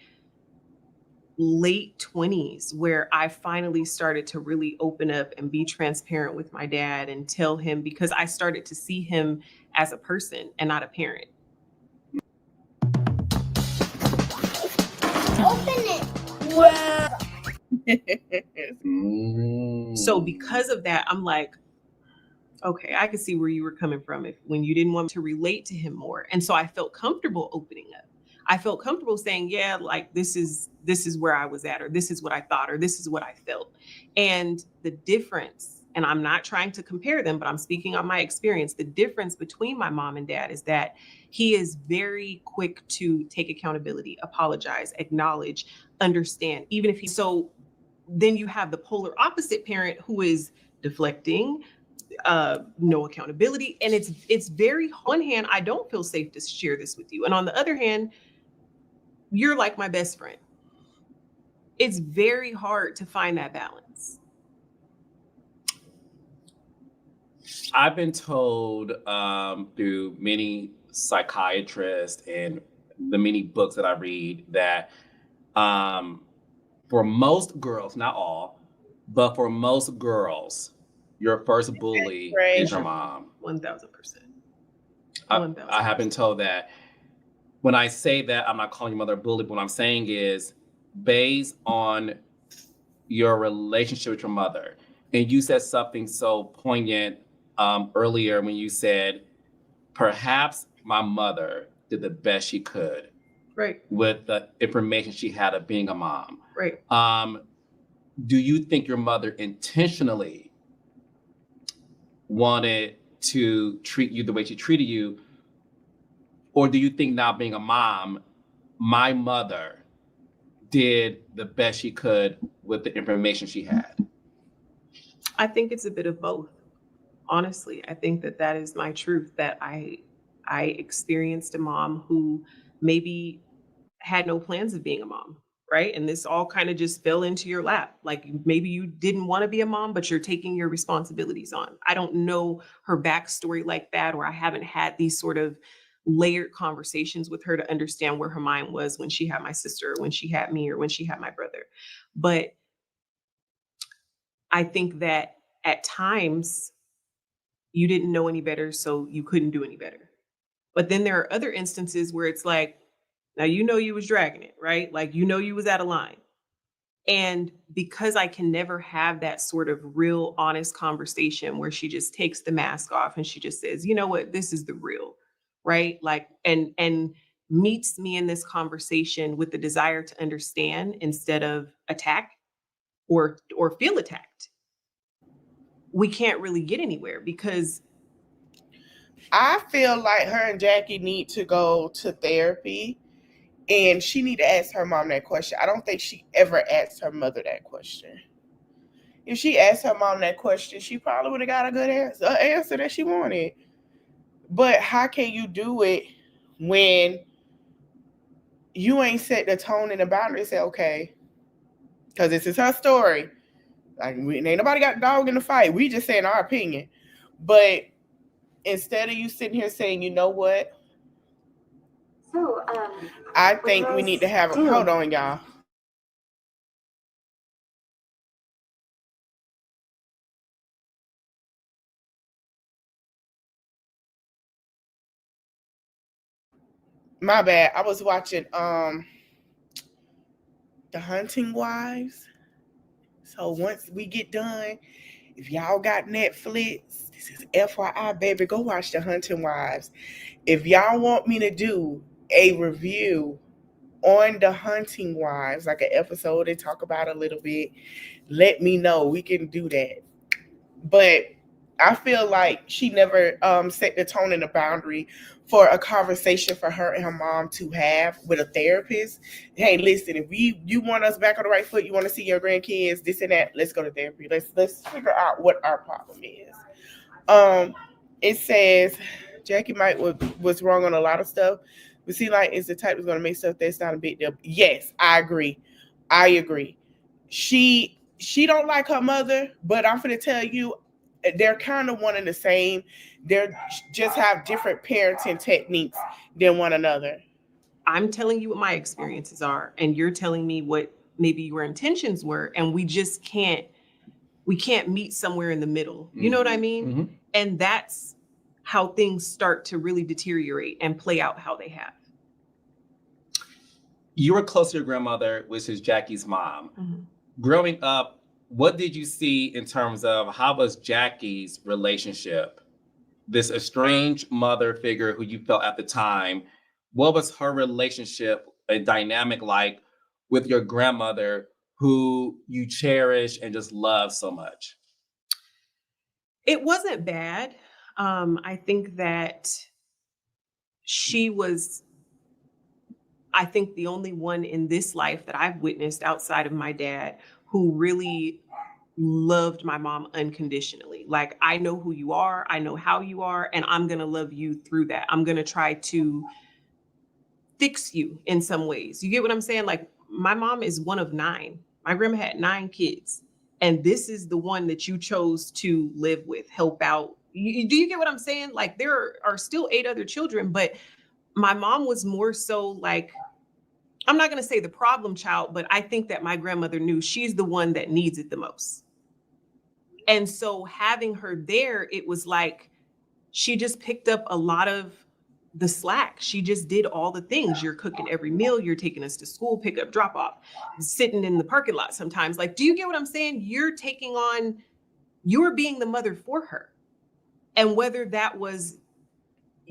late 20s where I finally started to really open up and be transparent with my dad and tell him, because I started to see him as a person and not a parent. Open it. Wow. So because of that, I'm like, okay, I can see where you were coming from when you didn't want to relate to him more. And so I felt comfortable opening up. I felt comfortable saying, yeah, like this is where I was at, or this is what I thought, or this is what I felt. And the difference, and I'm not trying to compare them, but I'm speaking on my experience. The difference between my mom and dad is that he is very quick to take accountability, apologize, acknowledge, understand, even if so then you have the polar opposite parent who is deflecting, no accountability. And it's very, on one hand, I don't feel safe to share this with you. And on the other hand, you're like my best friend. It's very hard to find that balance. I've been told through many psychiatrists and the many books that I read that for most girls, not all, but for most girls, your first bully is your mom. 1,000%. I have been told that. When I say that, I'm not calling your mother a bully, but what I'm saying is based on your relationship with your mother. And you said something so poignant earlier when you said, perhaps my mother did the best she could with the information she had of being a mom. Right. Do you think your mother intentionally wanted to treat you the way she treated you? Or do you think now, being a mom, my mother did the best she could with the information she had? I think it's a bit of both. Honestly, I think that is my truth, that I experienced a mom who maybe had no plans of being a mom, right? And this all kind of just fell into your lap. Like maybe you didn't want to be a mom, but you're taking your responsibilities on. I don't know her backstory like that, or I haven't had these sort of layered conversations with her to understand where her mind was when she had my sister, or when she had me, or when she had my brother. But I think that at times you didn't know any better, so you couldn't do any better. But then there are other instances where it's like, now you know you was dragging it, right? Like you know you was out of line. And because I can never have that sort of real honest conversation where she just takes the mask off and she just says, you know what, this is the real, right? Like, and meets me in this conversation with the desire to understand instead of attack or feel attacked. We can't really get anywhere, because I feel like her and Jackie need to go to therapy, and she need to ask her mom that question. I don't think she ever asked her mother that question. If she asked her mom that question, she probably would have got a good answer that she wanted. But how can you do it when you ain't set the tone and the boundary? Say, okay, because this is her story. Like, ain't nobody got dog in the fight. We just saying our opinion. But instead of you sitting here saying, you know what? So, I think we need to have a hold on, y'all. My bad. I was watching The Hunting Wives. So once we get done, if y'all got Netflix, this is FYI, baby, go watch The Hunting Wives. If y'all want me to do a review on The Hunting Wives, like an episode and talk about it a little bit, let me know. We can do that. But I feel like she never set the tone and the boundary for a conversation for her and her mom to have with a therapist. Hey, listen, if you want us back on the right foot, you want to see your grandkids, this and that, let's go to therapy. Let's figure out what our problem is. It says Jackie Mike was wrong on a lot of stuff, but see, like, is the type that's gonna make stuff that's not a big deal. Yes, I agree. She don't like her mother, but I'm gonna tell you, they're kind of one and the same. They're just have different parenting techniques than one another. I'm telling you what my experiences are, and you're telling me what maybe your intentions were, and we can't meet somewhere in the middle. You know what I mean? Mm-hmm. And that's how things start to really deteriorate and play out how they have. You were close to your grandmother, which is Jackie's mom. Mm-hmm. Growing up, what did you see in terms of how was Jackie's relationship? This estranged mother figure who you felt at the time, what was her relationship, a dynamic like with your grandmother who you cherish and just love so much? It wasn't bad. I think that she was, I think, the only one in this life that I've witnessed outside of my dad who really loved my mom unconditionally. Like, I know who you are, I know how you are, and I'm going to love you through that. I'm going to try to fix you in some ways. You get what I'm saying? Like, my mom is one of 9. My grandma had 9 kids. And this is the one that you chose to live with, help out. Do you get what I'm saying? Like, there are still 8 other children, but my mom was more so like, I'm not going to say the problem child, but I think that my grandmother knew she's the one that needs it the most. And so having her there, it was like she just picked up a lot of the slack. She just did all the things. You're cooking every meal, you're taking us to school, pick up, drop off, sitting in the parking lot sometimes. Like, do you get what I'm saying? You're being the mother for her. And whether that was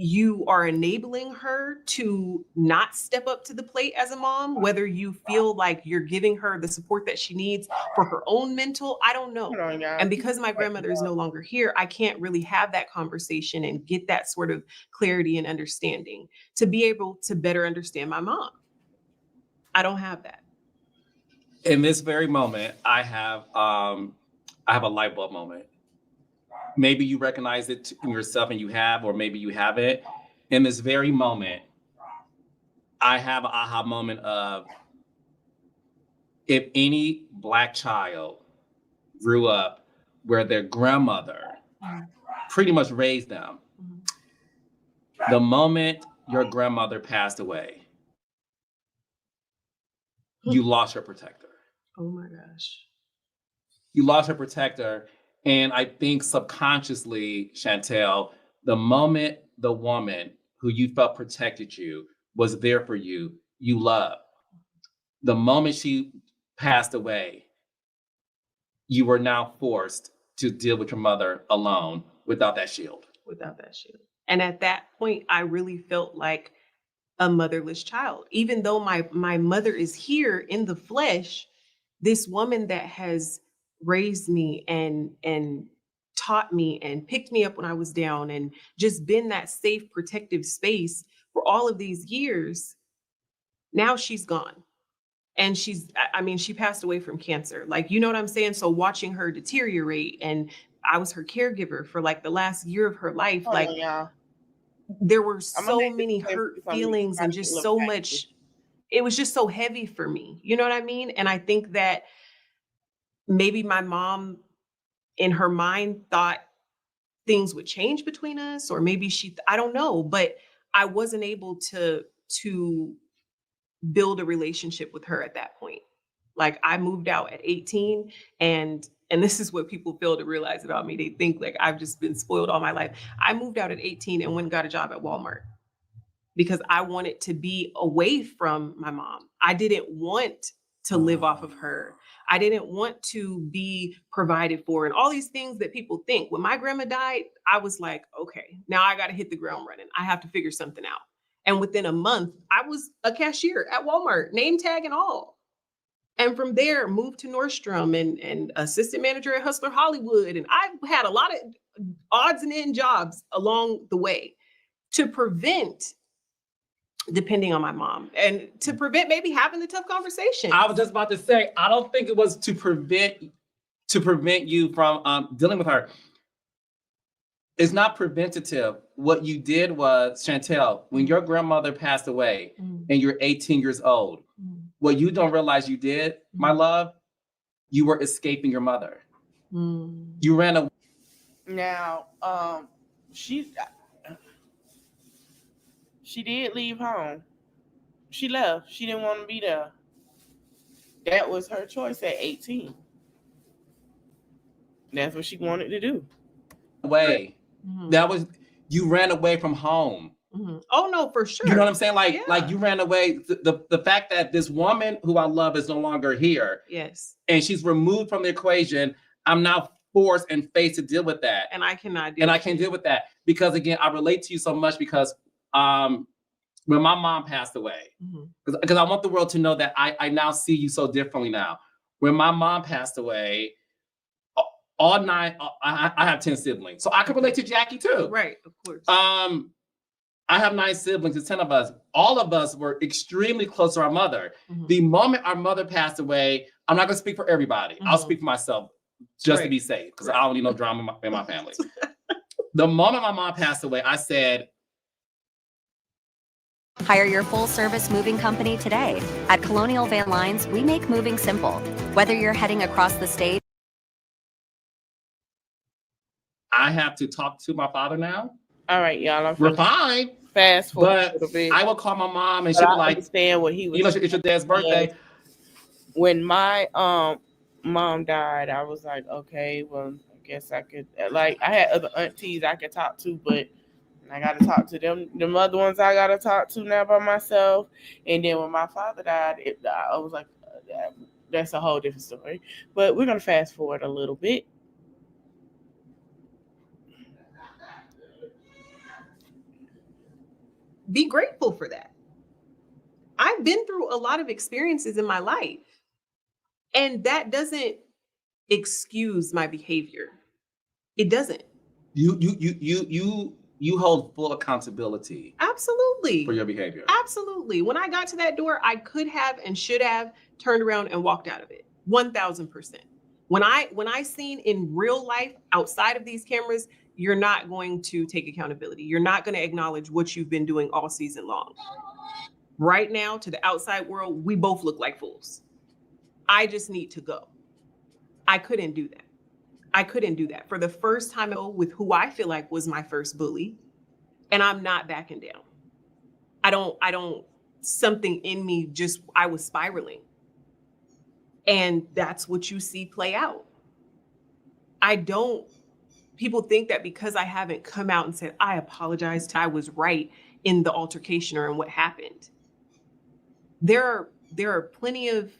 you are enabling her to not step up to the plate as a mom, whether you feel like you're giving her the support that she needs for her own mental, I don't know. And because my grandmother is no longer here, I can't really have that conversation and get that sort of clarity and understanding to be able to better understand my mom. I don't have that. In this very moment, I have a light bulb moment. Maybe you recognize it in yourself and you have, or maybe you haven't. In this very moment, I have an aha moment of, if any Black child grew up where their grandmother pretty much raised them, the moment your grandmother passed away, you lost your protector. Oh my gosh. You lost her protector. And I think subconsciously, Chantel, the moment the woman who you felt protected you was there for you, you loved. The moment she passed away, you were now forced to deal with your mother alone without that shield. Without that shield. And at that point, I really felt like a motherless child. Even though my mother is here in the flesh, this woman that has raised me and taught me and picked me up when I was down and just been that safe, protective space for all of these years, now she's gone. And she passed away from cancer. Like, you know what I'm saying? So watching her deteriorate, and I was her caregiver for like the last year of her life. there were I'm so gonna many say hurt something feelings and probably just look so back. much, it was just so heavy for me. You know what I mean? And I think that maybe my mom in her mind thought things would change between us, or maybe I don't know, but I wasn't able to build a relationship with her at that point. Like I moved out at 18, and this is what people fail to realize about me. They think like I've just been spoiled all my life. I moved out at 18 and went and got a job at Walmart because I wanted to be away from my mom. I didn't want to live off of her. I didn't want to be provided for and all these things that people think. When my grandma died, I was like, okay, now I got to hit the ground running. I have to figure something out. And within a month, I was a cashier at Walmart, name tag and all. And from there, moved to Nordstrom and assistant manager at Hustler Hollywood. And I had a lot of odds and end jobs along the way to prevent depending on my mom and to prevent maybe having the tough conversation. I was just about to say, I don't think it was to prevent you from dealing with her. It's not preventative. What you did was, Chantel, when your grandmother passed away and you're 18 years old, what you don't realize you did, my love, you were escaping your mother. You ran away. Now, she did leave home. She left. She didn't want to be there. That was her choice at 18. That's what she wanted to do. Away. That was, you ran away from home. Oh no, for sure. You know what I'm saying? Like you ran away. The fact that this woman who I love is no longer here. Yes. And she's removed from the equation. I'm now forced and faced to deal with that. And I cannot deal and I can't deal with that because again, I relate to you so much because when my mom passed away, because I want the world to know that I now see you so differently now. When my mom passed away, all nine, I have 10 siblings. So I could relate to Jackie too. Right, of course. I have 9 siblings, it's 10 of us. All of us were extremely close to our mother. The moment our mother passed away, I'm not gonna speak for everybody. I'll speak for myself just to be safe, because I don't need no drama in my family. The moment my mom passed away, I said, hire your full-service moving company today. At Colonial Van Lines, we make moving simple. Whether you're heading across the state, I have to talk to my father now. All right, y'all. We're fine. Fast forward But a little bit. I will call my mom and But she'll be I like, understand what he was. you know, it's your dad's birthday. When my mom died, I was like, okay, well, I guess I could. Like, I had other aunties I could talk to, but I got to talk to them. The other ones I got to talk to now by myself. And then when my father died, I was like, that's a whole different story. But we're gonna fast forward a little bit. Be grateful for that. I've been through a lot of experiences in my life, and that doesn't excuse my behavior. It doesn't. You hold full accountability. Absolutely. For your behavior. Absolutely. When I got to that door, I could have and should have turned around and walked out of it. 1000%. When I seen in real life outside of these cameras, you're not going to take accountability. You're not going to acknowledge what you've been doing all season long. Right now, to the outside world, we both look like fools. I just need to go. I couldn't do that. I couldn't do that. For the first time with who I feel like was my first bully, and I'm not backing down. I don't, something in me just, I was spiraling. And that's what you see play out. People think that because I haven't come out and said, I apologized, I was right in the altercation or in what happened. There are plenty of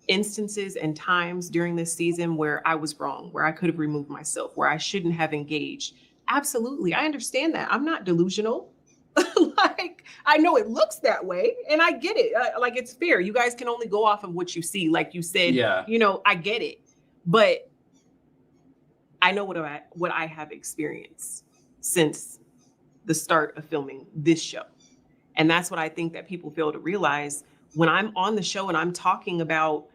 instances and times during this season where I was wrong, where I could have removed myself, where I shouldn't have engaged. Absolutely. I understand that. I'm not delusional. Like, I know it looks that way and I get it. Like, it's fair. You guys can only go off of what you see. Like you said, you know, I get it. But I know what I have experienced since the start of filming this show. And that's what I think that people fail to realize. When I'm on the show and I'm talking about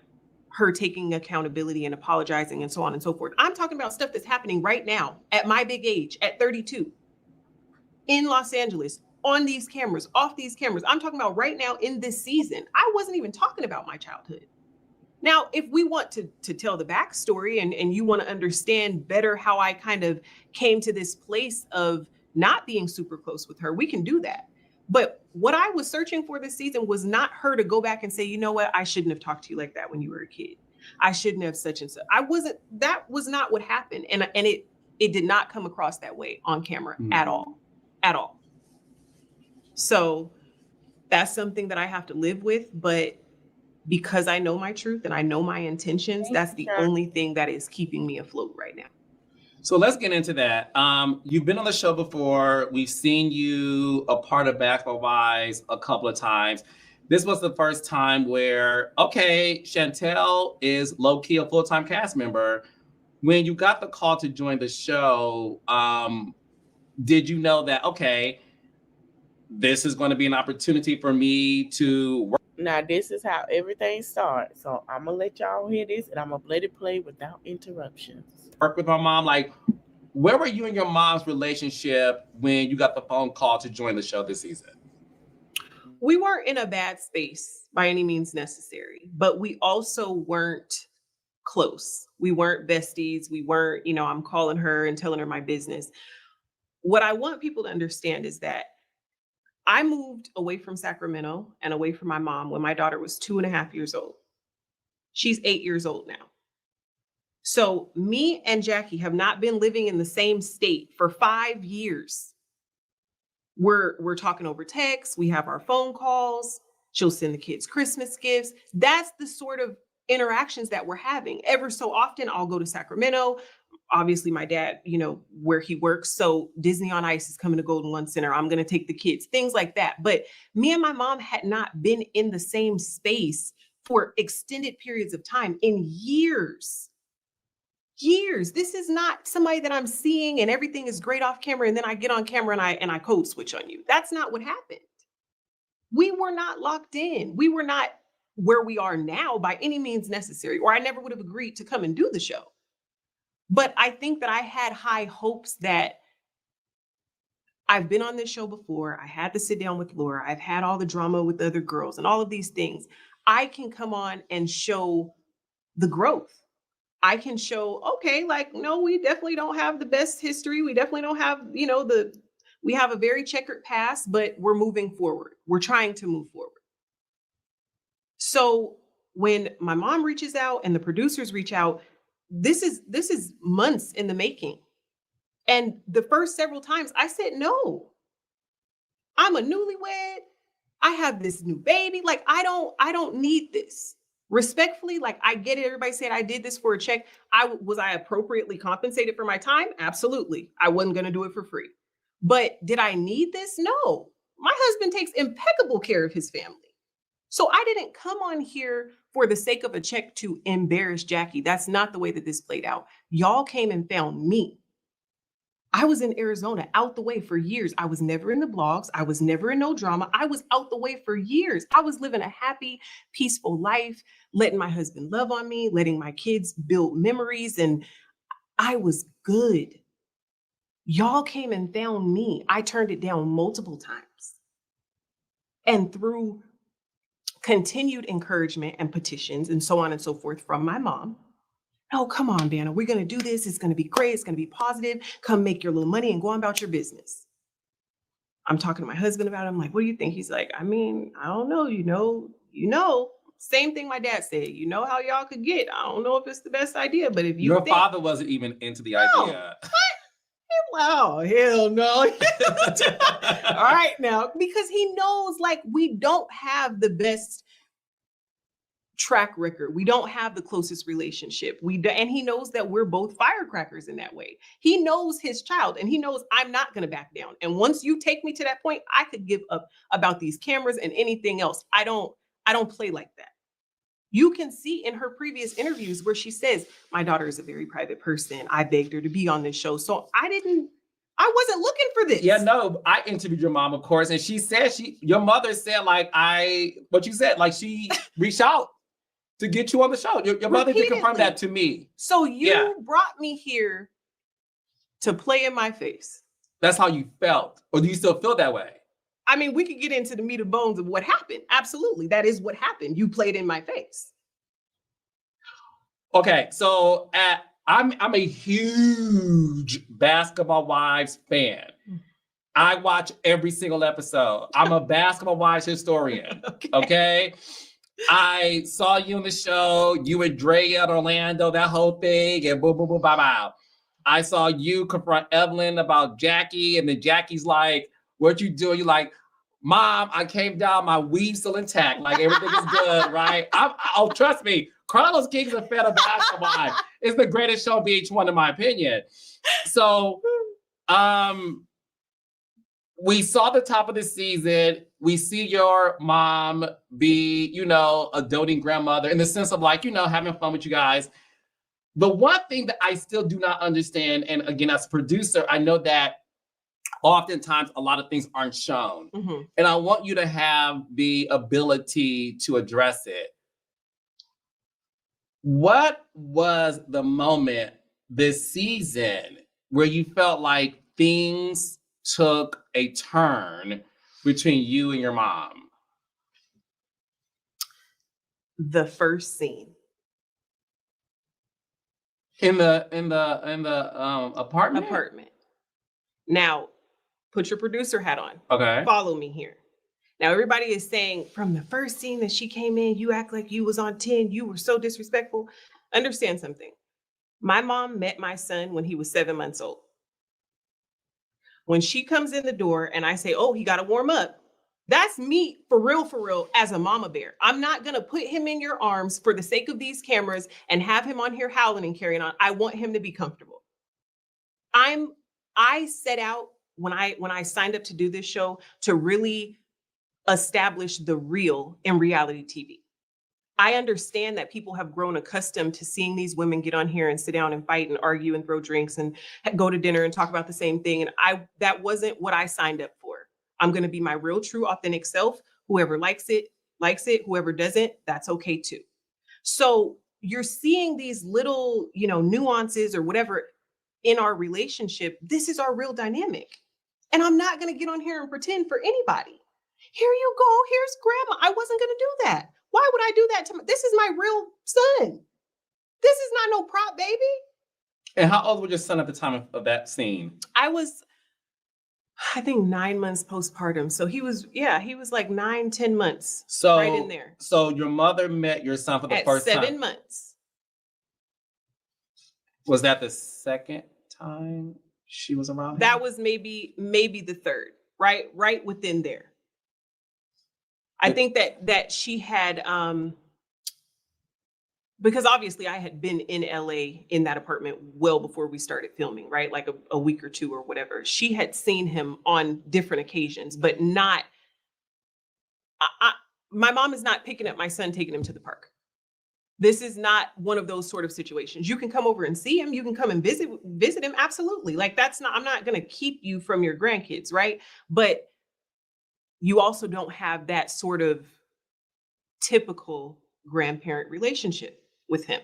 her taking accountability and apologizing and so on and so forth, I'm talking about stuff that's happening right now at my big age, at 32. in Los Angeles, on these cameras, off these cameras. I'm talking about right now in this season. I wasn't even talking about my childhood. Now, if we want to tell the backstory and you want to understand better how I kind of came to this place of not being super close with her, we can do that. But what I was searching for this season was not her to go back and say, you know what, I shouldn't have talked to you like that when you were a kid. I shouldn't have such and such. That was not what happened. And it did not come across that way on camera at all. So that's something that I have to live with. But because I know my truth and I know my intentions, that's the only thing that is keeping me afloat right now. So let's get into that. You've been on the show before. We've seen you a part of Basketball Wives a couple of times. This was the first time where, okay, Chantel is low-key a full-time cast member. When you got the call to join the show, did you know that, okay, this is going to be an opportunity for me to work? Now, this is how everything starts. So I'm going to let y'all hear this, and I'm going to let it play without interruptions. Work with my mom. Like, where were you and your mom's relationship when you got the phone call to join the show this season? We weren't in a bad space by any means necessary, but we also weren't close. We weren't besties. We weren't, I'm calling her and telling her my business. What I want people to understand is that I moved away from Sacramento and away from my mom when my daughter was 2.5 years old. She's 8 years old now. So me and Jackie have not been living in the same state for 5 years. We're talking over text. We have our phone calls. She'll send the kids Christmas gifts. That's the sort of interactions that we're having. Ever so often, I'll go to Sacramento. Obviously, my dad, where he works. So Disney on Ice is coming to Golden One Center. I'm going to take the kids, things like that. But me and my mom had not been in the same space for extended periods of time in years. This is not somebody that I'm seeing and everything is great off camera. And then I get on camera and I code switch on you. That's not what happened. We were not locked in. We were not where we are now by any means necessary, or I never would have agreed to come and do the show. But I think that I had high hopes that I've been on this show before. I had to sit down with Laura. I've had all the drama with the other girls and all of these things. I can come on and show the growth. I can show, okay, no, we definitely don't have the best history. We definitely don't have, we have a very checkered past, but we're moving forward. We're trying to move forward. So when my mom reaches out and the producers reach out, this is months in the making. And the first several times I said, no, I'm a newlywed. I have this new baby. I don't need this. Respectfully, I get it. Everybody said I did this for a check. Was I appropriately compensated for my time? Absolutely. I wasn't going to do it for free. But did I need this? No. My husband takes impeccable care of his family. So I didn't come on here for the sake of a check to embarrass Jackie. That's not the way that this played out. Y'all came and found me. I was in Arizona, out the way for years. I was never in the blogs. I was never in no drama. I was out the way for years. I was living a happy, peaceful life, letting my husband love on me, letting my kids build memories, and I was good. Y'all came and found me. I turned it down multiple times. And through continued encouragement and petitions and so on and so forth from my mom, oh, come on, Vanna, we're going to do this. It's going to be great. It's going to be positive. Come make your little money and go on about your business. I'm talking to my husband about it. I'm like, what do you think? He's like, I don't know. You know, same thing my dad said. You know how y'all could get. I don't know if it's the best idea, but if you Your father wasn't even into the idea. What? Oh, hell no. All right now, because he knows we don't have the best track record. We don't have the closest relationship. And he knows that we're both firecrackers in that way. He knows his child and he knows I'm not going to back down. And once you take me to that point, I could give up about these cameras and anything else. I don't play like that. You can see in her previous interviews where she says, my daughter is a very private person. I begged her to be on this show. So I wasn't looking for this. Yeah, no, I interviewed your mom, of course. And she said, your mother said what you said, she reached out to get you on the show. Your mother did confirm that to me. So you brought me here to play in my face. That's how you felt. Or do you still feel that way? I mean, we could get into the meat and bones of what happened. Absolutely. That is what happened. You played in my face. Okay, so I'm a huge Basketball Wives fan. I watch every single episode. I'm a Basketball Wives historian. Okay? I saw you on the show, you and Drea at Orlando, that whole thing, and boom, boom, boom, bow, bow. I saw you confront Evelyn about Jackie, and then Jackie's like, what you doing? You like, Mom, I came down, my weave still intact, like everything is good, right? Oh, trust me, Carlos King is a fan of Basketball Wives. It's the greatest show on VH1 in my opinion. So, we saw the top of the season. We see your mom be, a doting grandmother in the sense of like, having fun with you guys. The one thing that I still do not understand, and again, as a producer, I know that oftentimes a lot of things aren't shown. Mm-hmm. And I want you to have the ability to address it. What was the moment this season where you felt like things took a turn between you and your mom? The first scene. In the apartment? Apartment. Now, put your producer hat on. Okay. Follow me here. Now, everybody is saying from the first scene that she came in, you act like you was on 10. You were so disrespectful. Understand something. My mom met my son when he was 7 months old. When she comes in the door and I say, oh, he got to warm up. That's me for real, as a mama bear. I'm not going to put him in your arms for the sake of these cameras and have him on here howling and carrying on. I want him to be comfortable. I set out when I signed up to do this show to really establish the real in reality TV. I understand that people have grown accustomed to seeing these women get on here and sit down and fight and argue and throw drinks and go to dinner and talk about the same thing. And that wasn't what I signed up for. I'm going to be my real, true, authentic self. Whoever likes it, likes it. Whoever doesn't, that's okay too. So you're seeing these little, nuances or whatever in our relationship. This is our real dynamic. And I'm not going to get on here and pretend for anybody. Here you go. Here's grandma. I wasn't going to do that. Why would I do that to this is my real son. This is not no prop, baby. And how old was your son at the time of that scene? I think 9 months postpartum. So he was like 9-10 months. So right in there. So your mother met your son for the first time? At 7 months. Was that the second time she was around him? That was maybe the third, right within there. I think that she had, because obviously I had been in LA in that apartment well before we started filming, right? Like a week or two or whatever. She had seen him on different occasions, but not, my mom is not picking up my son, taking him to the park. This is not one of those sort of situations. You can come over and see him. You can come and visit him. Absolutely. Like I'm not going to keep you from your grandkids, right? But you also don't have that sort of typical grandparent relationship with him,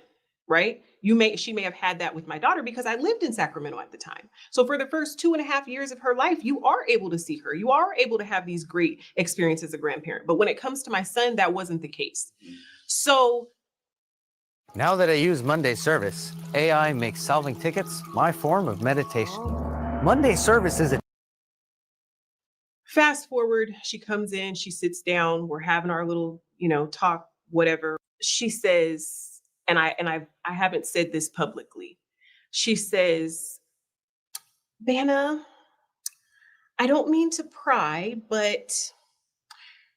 right? She may have had that with my daughter because I lived in Sacramento at the time. So for the first 2.5 years of her life, you are able to see her. You are able to have these great experiences as a grandparent. But when it comes to my son, that wasn't the case. So now that I use Monday Service, AI makes solving tickets my form of meditation. Monday Service is a fast forward, she comes in, she sits down, we're having our little, talk, whatever. She says, and I haven't said this publicly. She says, Vanna, I don't mean to pry, but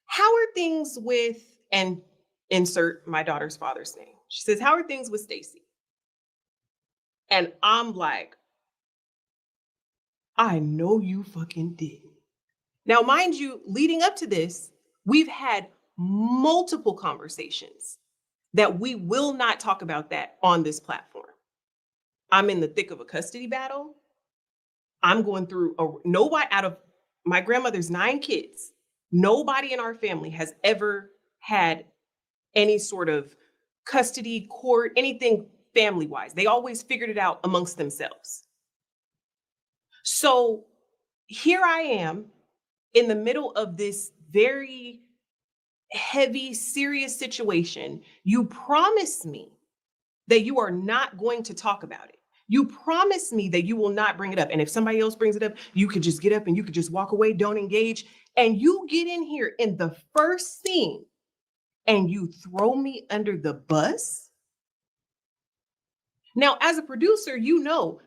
how are things with, and insert my daughter's father's name. She says, how are things with Stacy? And I'm like, I know you fucking did. Now, mind you, leading up to this, we've had multiple conversations that we will not talk about that on this platform. I'm in the thick of a custody battle. I'm going through nobody out of my grandmother's 9 kids. Nobody in our family has ever had any sort of custody, court, anything family-wise. They always figured it out amongst themselves. So here I am in the middle of this very heavy, serious situation. You promise me that you are not going to talk about it. You promise me that you will not bring it up. And if somebody else brings it up, you could just get up and you could just walk away, don't engage. And you get in here in the first scene and you throw me under the bus. Now, as a producer, you know,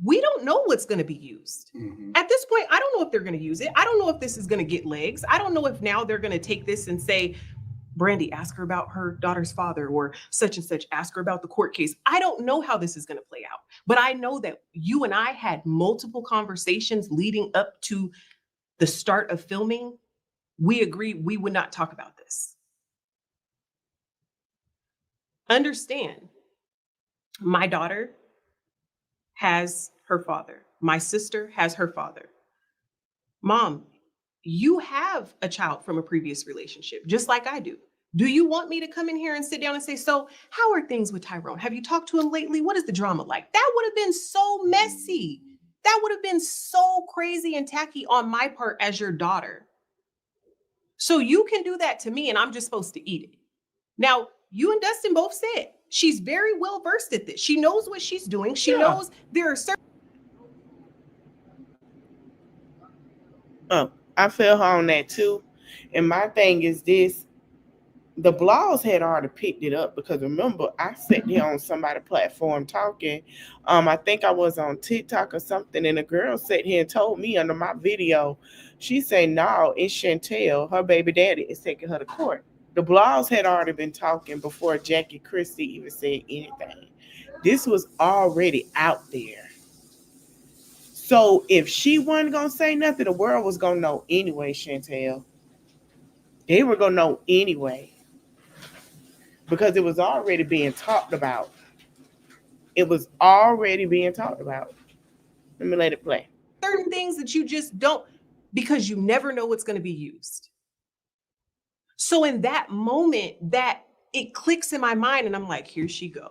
we don't know what's going to be used. At this point, I don't know if they're going to use it. I don't know if this is going to get legs. I don't know if now they're going to take this and say, Brandy, ask her about her daughter's father, or such and such, ask her about the court case. I don't know how this is going to play out, but I know that you and I had multiple conversations leading up to the start of filming. We agreed we would not talk about this. Understand, my daughter has her father. My sister has her father. Mom, you have a child from a previous relationship, just like I do. Do you want me to come in here and sit down and say, so how are things with Tyrone? Have you talked to him lately? What is the drama like? That would have been so messy. That would have been so crazy and tacky on my part as your daughter. So you can do that to me and I'm just supposed to eat it. Now, you and Dustin both said she's very well versed at this. She knows what she's doing. She knows there are certain. I feel her on that too. And my thing is this, the blogs had already picked it up, because remember, I sat here on somebody's platform talking. I think I was on TikTok or something, and a girl sat here and told me under my video, she said, no, it's Chantel, her baby daddy is taking her to court. The blogs had already been talking before Jackie Christie even said anything. This was already out there. So if she wasn't going to say nothing, the world was going to know anyway, Chantel. They were going to know anyway. Because it was already being talked about. It was already being talked about. Let me let it play. Certain things that you just don't, because you never know what's going to be used. So in that moment, that it clicks in my mind and I'm like, here she go.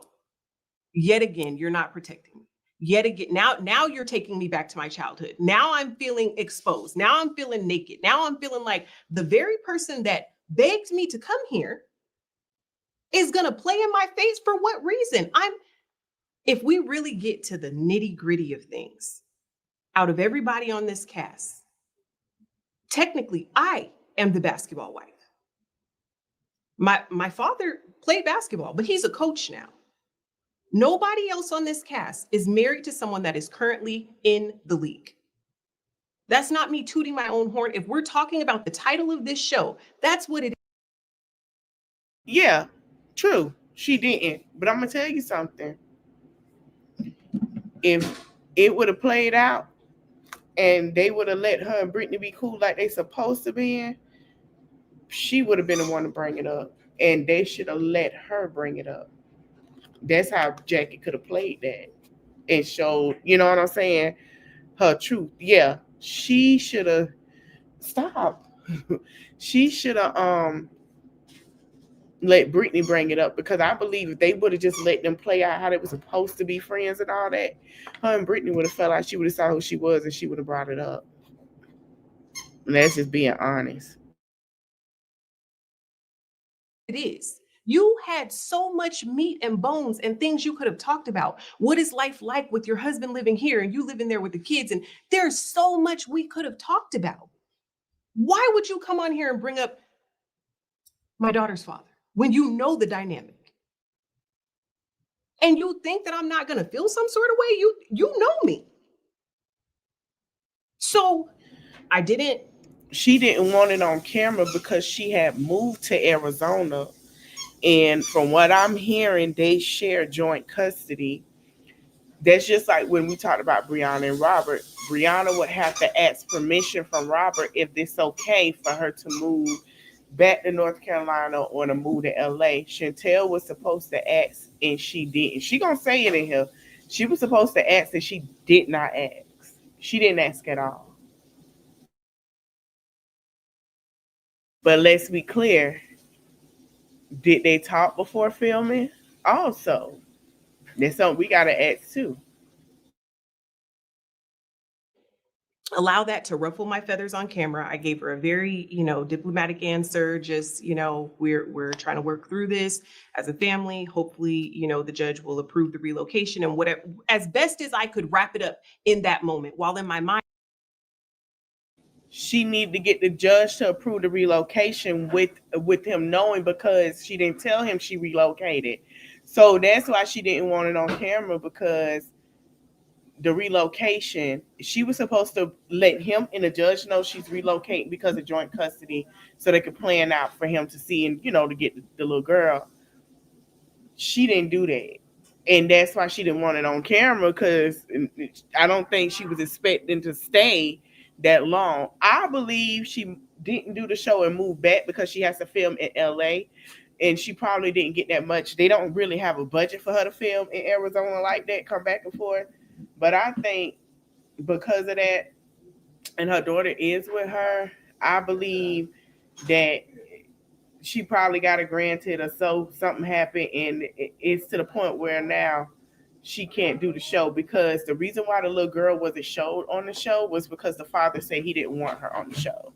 Yet again, you're not protecting me. Yet again, now you're taking me back to my childhood. Now I'm feeling exposed. Now I'm feeling naked. Now I'm feeling like the very person that begged me to come here is going to play in my face. For what reason? If we really get to the nitty gritty of things, out of everybody on this cast, technically I am the basketball wife. My father played basketball, but he's a coach now. Nobody else on this cast is married to someone that is currently in the league. That's not me tooting my own horn. If we're talking about the title of this show, that's what it is. Yeah, true. She didn't. But I'm going to tell you something. If it would have played out and they would have let her and Brittany be cool like they supposed to be, she would have been the one to bring it up. And they should have let her bring it up. That's how Jackie could have played that and showed, you know what I'm saying, her truth. Yeah, she should have stopped. She should have let Brittany bring it up, because I believe if they would have just let them play out how they were supposed to be friends and all that, her and Brittany would have felt like she would have saw who she was and she would have brought it up. And that's just being honest. It is. You had so much meat and bones and things you could have talked about. What is life like with your husband living here and you living there with the kids? And there's so much we could have talked about. Why would you come on here and bring up my daughter's father when you know the dynamic? And you think that I'm not going to feel some sort of way? You know me. So she didn't want it on camera because she had moved to Arizona. And from what I'm hearing, they share joint custody. That's just like when we talked about Brianna and Robert. Brianna would have to ask permission from Robert if it's okay for her to move back to North Carolina or to move to LA. Chantel was supposed to ask and she didn't. She gonna say it in here. She was supposed to ask and she did not ask. She didn't ask at all. But let's be clear. Did they talk before filming? Also, that's something we gotta ask too. allow that to ruffle my feathers on camera. I gave her a very, diplomatic answer. Just, we're trying to work through this as a family. Hopefully, the judge will approve the relocation and whatever, as best as I could wrap it up in that moment. While in my mind, she needed to get the judge to approve the relocation with him knowing, because she didn't tell him she relocated. So that's why she didn't want it on camera, because the relocation, she was supposed to let him and the judge know she's relocating because of joint custody, so they could plan out for him to see and, to get the little girl. She didn't do that. And that's why she didn't want it on camera, because I don't think she was expecting to stay that long. I believe she didn't do the show and move back because she has to film in LA, and she probably didn't get that much. They don't really have a budget for her to film in Arizona like that, come back and forth. But I think because of that, and her daughter is with her, I believe that she probably got it granted, or so something happened, and it's to the point where now she can't do the show, because the reason why the little girl wasn't showed on the show was because the father said he didn't want her on the show.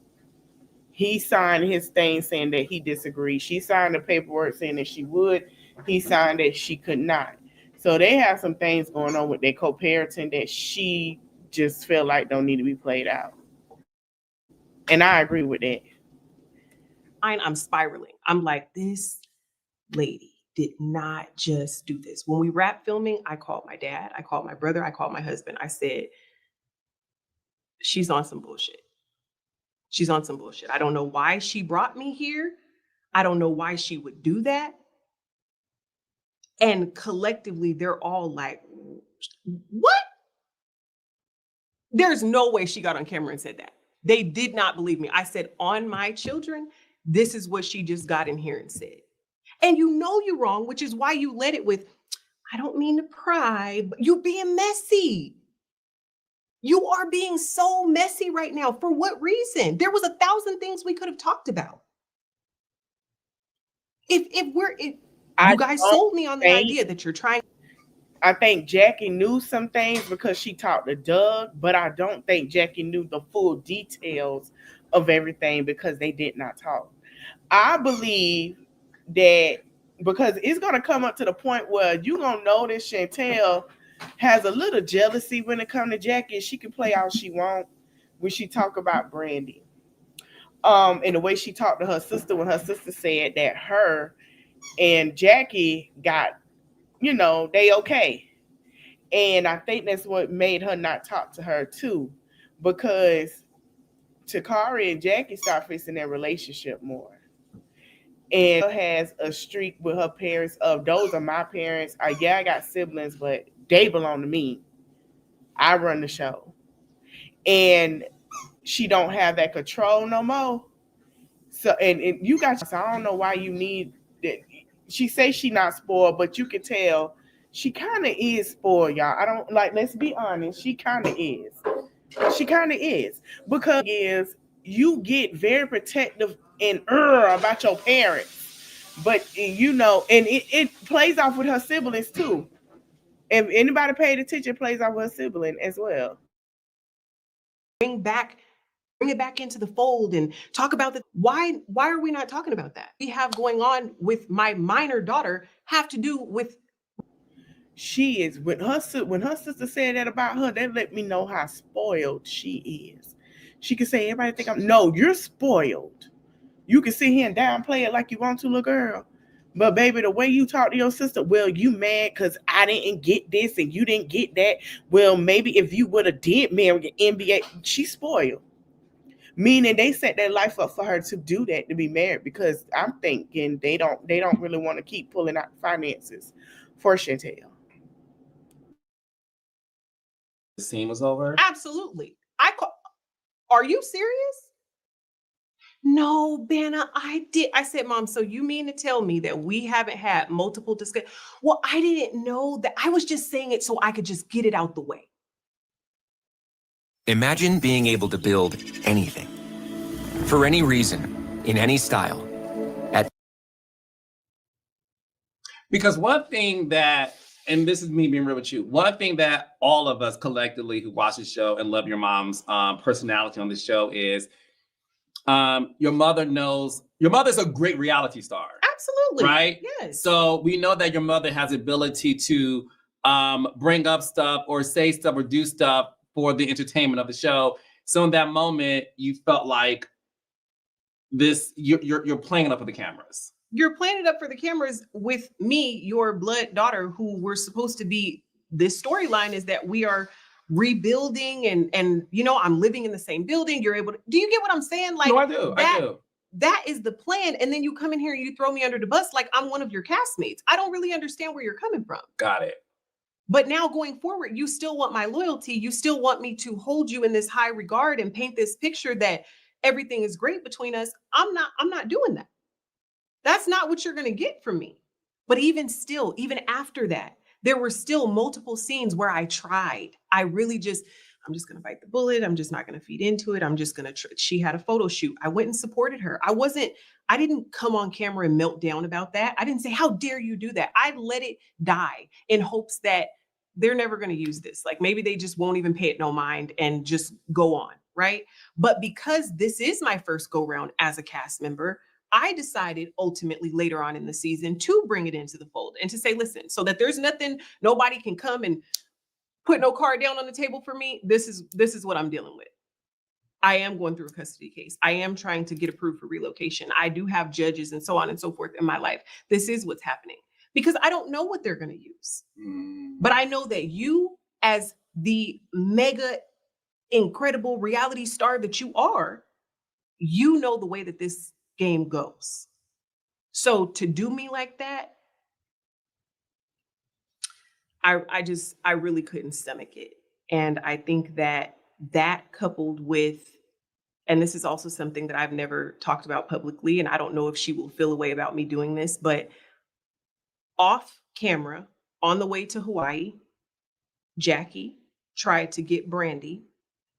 He signed his thing saying that he disagreed. She signed the paperwork saying that she would. He signed that she could not. So they have some things going on with their co-parenting that she just feel like don't need to be played out. And I agree with that. I'm spiraling. I'm like, this lady did not just do this. When we wrapped filming, I called my dad, I called my brother, I called my husband. I said, she's on some bullshit. She's on some bullshit. I don't know why she brought me here. I don't know why she would do that. And collectively, they're all like, what? There's no way she got on camera and said that. They did not believe me. I said, on my children, this is what she just got in here and said. And you know you're wrong, which is why you led it with, I don't mean to pry, but you're being messy. You are being so messy right now. For what reason? There was 1,000 things we could have talked about. You guys sold me on the idea that you're trying. I think Jackie knew some things because she talked to Doug, but I don't think Jackie knew the full details of everything because they did not talk. I believe that because it's going to come up to the point where you're going to notice Chantel has a little jealousy when it comes to Jackie. She can play all she wants when she talk about Brandy. And the way she talked to her sister when her sister said that her and Jackie got, they okay. And I think that's what made her not talk to her too, because Takari and Jackie start fixing their relationship more. And has a streak with her parents of, those are my parents. I got siblings, but they belong to me. I run the show. And she don't have that control no more. So, and you guys, so I don't know why you need that. She says she not spoiled, but you can tell she kind of is spoiled, y'all. I don't let's be honest. She kind of is. She kind of is. Because you get very protective and about your parents. But, and it plays off with her siblings too. If anybody paid attention, it plays off with her sibling as well. Bring it back into the fold and talk about why are we not talking about that? We have going on with my minor daughter have to do with. She is, when her sister said that about her, that let me know how spoiled she is. She can say, everybody think no, you're spoiled. You can sit here and downplay it like you want to, little girl. But baby, the way you talk to your sister, well, you mad because I didn't get this and you didn't get that. Well, maybe if you would have did marry an NBA, she's spoiled. Meaning they set their life up for her to do that, to be married, because I'm thinking they don't really want to keep pulling out finances for Chantel. The scene was over? Absolutely. Are you serious? No, Banna, I did. I said, Mom, so you mean to tell me that we haven't had multiple discussions? Well, I didn't know that. I was just saying it so I could just get it out the way. Imagine being able to build anything, for any reason, in any style. Because one thing that, and this is me being real with you. One thing that all of us collectively who watch the show and love your mom's personality on the show is your mother's a great reality star. Absolutely. Right? Yes. So we know that your mother has the ability to bring up stuff or say stuff or do stuff for the entertainment of the show. So in that moment, you felt like you're playing it up for the cameras. You're playing it up for the cameras with me, your blood daughter, who we're supposed to be. This storyline is that we are rebuilding and I'm living in the same building. You're able to, do you get what I'm saying? Like, No, I do. That is the plan. And then you come in here and you throw me under the bus like I'm one of your castmates. I don't really understand where you're coming from. Got it. But now going forward, you still want my loyalty. You still want me to hold you in this high regard and paint this picture that everything is great between us. I'm not doing that. That's not what you're going to get from me. But even still, even after that, there were still multiple scenes where I tried. I'm just going to bite the bullet. I'm just not going to feed into it. I'm just going to, she had a photo shoot. I went and supported her. I didn't come on camera and melt down about that. I didn't say, how dare you do that? I let it die in hopes that they're never going to use this. Like maybe they just won't even pay it no mind and just go on. Right. But because this is my first go round as a cast member, I decided ultimately later on in the season to bring it into the fold and to say, listen, so that there's nobody can come and put no card down on the table for me. This is what I'm dealing with. I am going through a custody case. I am trying to get approved for relocation. I do have judges and so on and so forth in my life. This is what's happening because I don't know what they're going to use. But I know that you, as the mega incredible reality star that you are, you know the way that this game goes. So to do me like that, I really couldn't stomach it. And I think that coupled with, and this is also something that I've never talked about publicly, and I don't know if she will feel a way about me doing this, but off camera, on the way to Hawaii, Jackie tried to get Brandy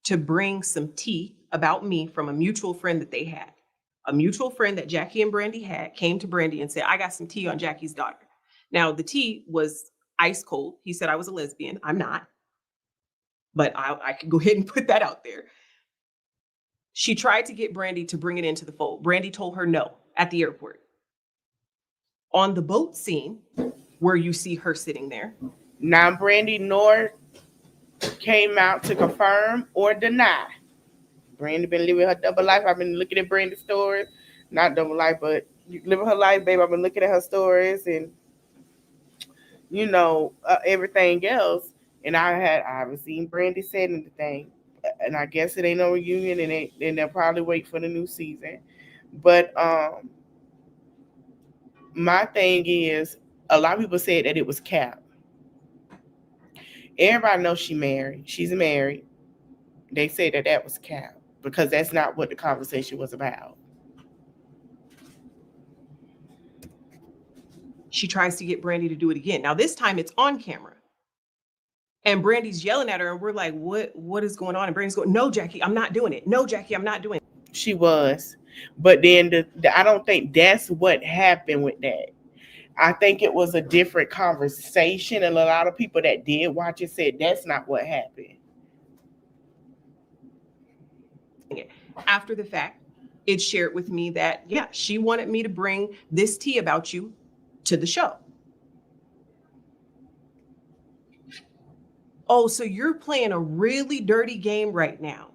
to bring some tea about me from a mutual friend that they had. A mutual friend that Jackie and Brandy had came to Brandy and said, I got some tea on Jackie's daughter. Now, the tea was ice cold. He said I was a lesbian. I'm not. But I can go ahead and put that out there. She tried to get Brandy to bring it into the fold. Brandy told her no at the airport. On the boat scene, where you see her sitting there. Now, Brandy nor came out to confirm or deny. Brandy been living her double life. I've been looking at Brandy's stories. Not double life, but living her life, babe. I've been looking at her stories and, everything else. And I haven't seen Brandy said anything. And I guess it ain't no reunion and they'll probably wait for the new season. But my thing is, a lot of people said that it was cap. Everybody knows she's married. They say that was cap because that's not what the conversation was about. She tries to get Brandy to do it again. Now, this time it's on camera. And Brandy's yelling at her and we're like, what is going on? And Brandy's going, no, Jackie, I'm not doing it. No, Jackie, I'm not doing it. She was. But then I don't think that's what happened with that. I think it was a different conversation. And a lot of people that did watch it said that's not what happened. After the fact, it shared with me that, yeah, she wanted me to bring this tea about you to the show. Oh, so you're playing a really dirty game right now.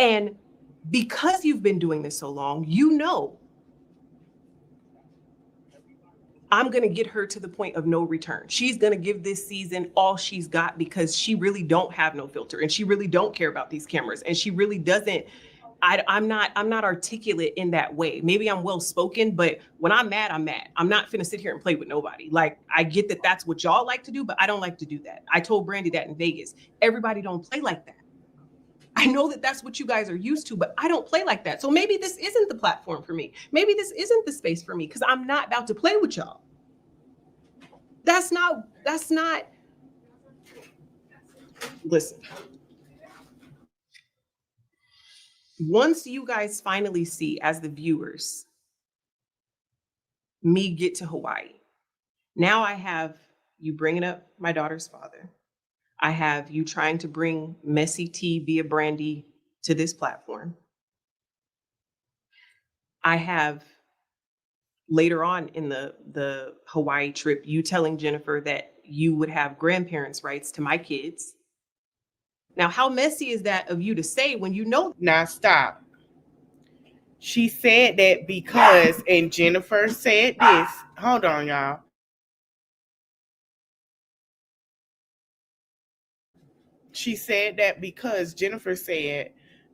And because you've been doing this so long, I'm going to get her to the point of no return. She's going to give this season all she's got because she really don't have no filter and she really don't care about these cameras and she really doesn't. I'm not articulate in that way. Maybe I'm well spoken, but when I'm mad, I'm mad. I'm not finna sit here and play with nobody. Like, I get that that's what y'all like to do, but I don't like to do that. I told Brandy that in Vegas. Everybody don't play like that. I know that that's what you guys are used to, but I don't play like that. So maybe this isn't the platform for me. Maybe this isn't the space for me because I'm not about to play with y'all. That's not. Listen. Once you guys finally see, as the viewers, me get to Hawaii, Now I have you bringing up my daughter's father. I have you trying to bring messy tea via Brandy to this platform. I have later on in the Hawaii trip, you telling Jennifer that you would have grandparents' rights to my kids. Now, how messy is that of you to say when you know? Now stop. She said that because, and Jennifer said this. Hold on, y'all. She said that because Jennifer said,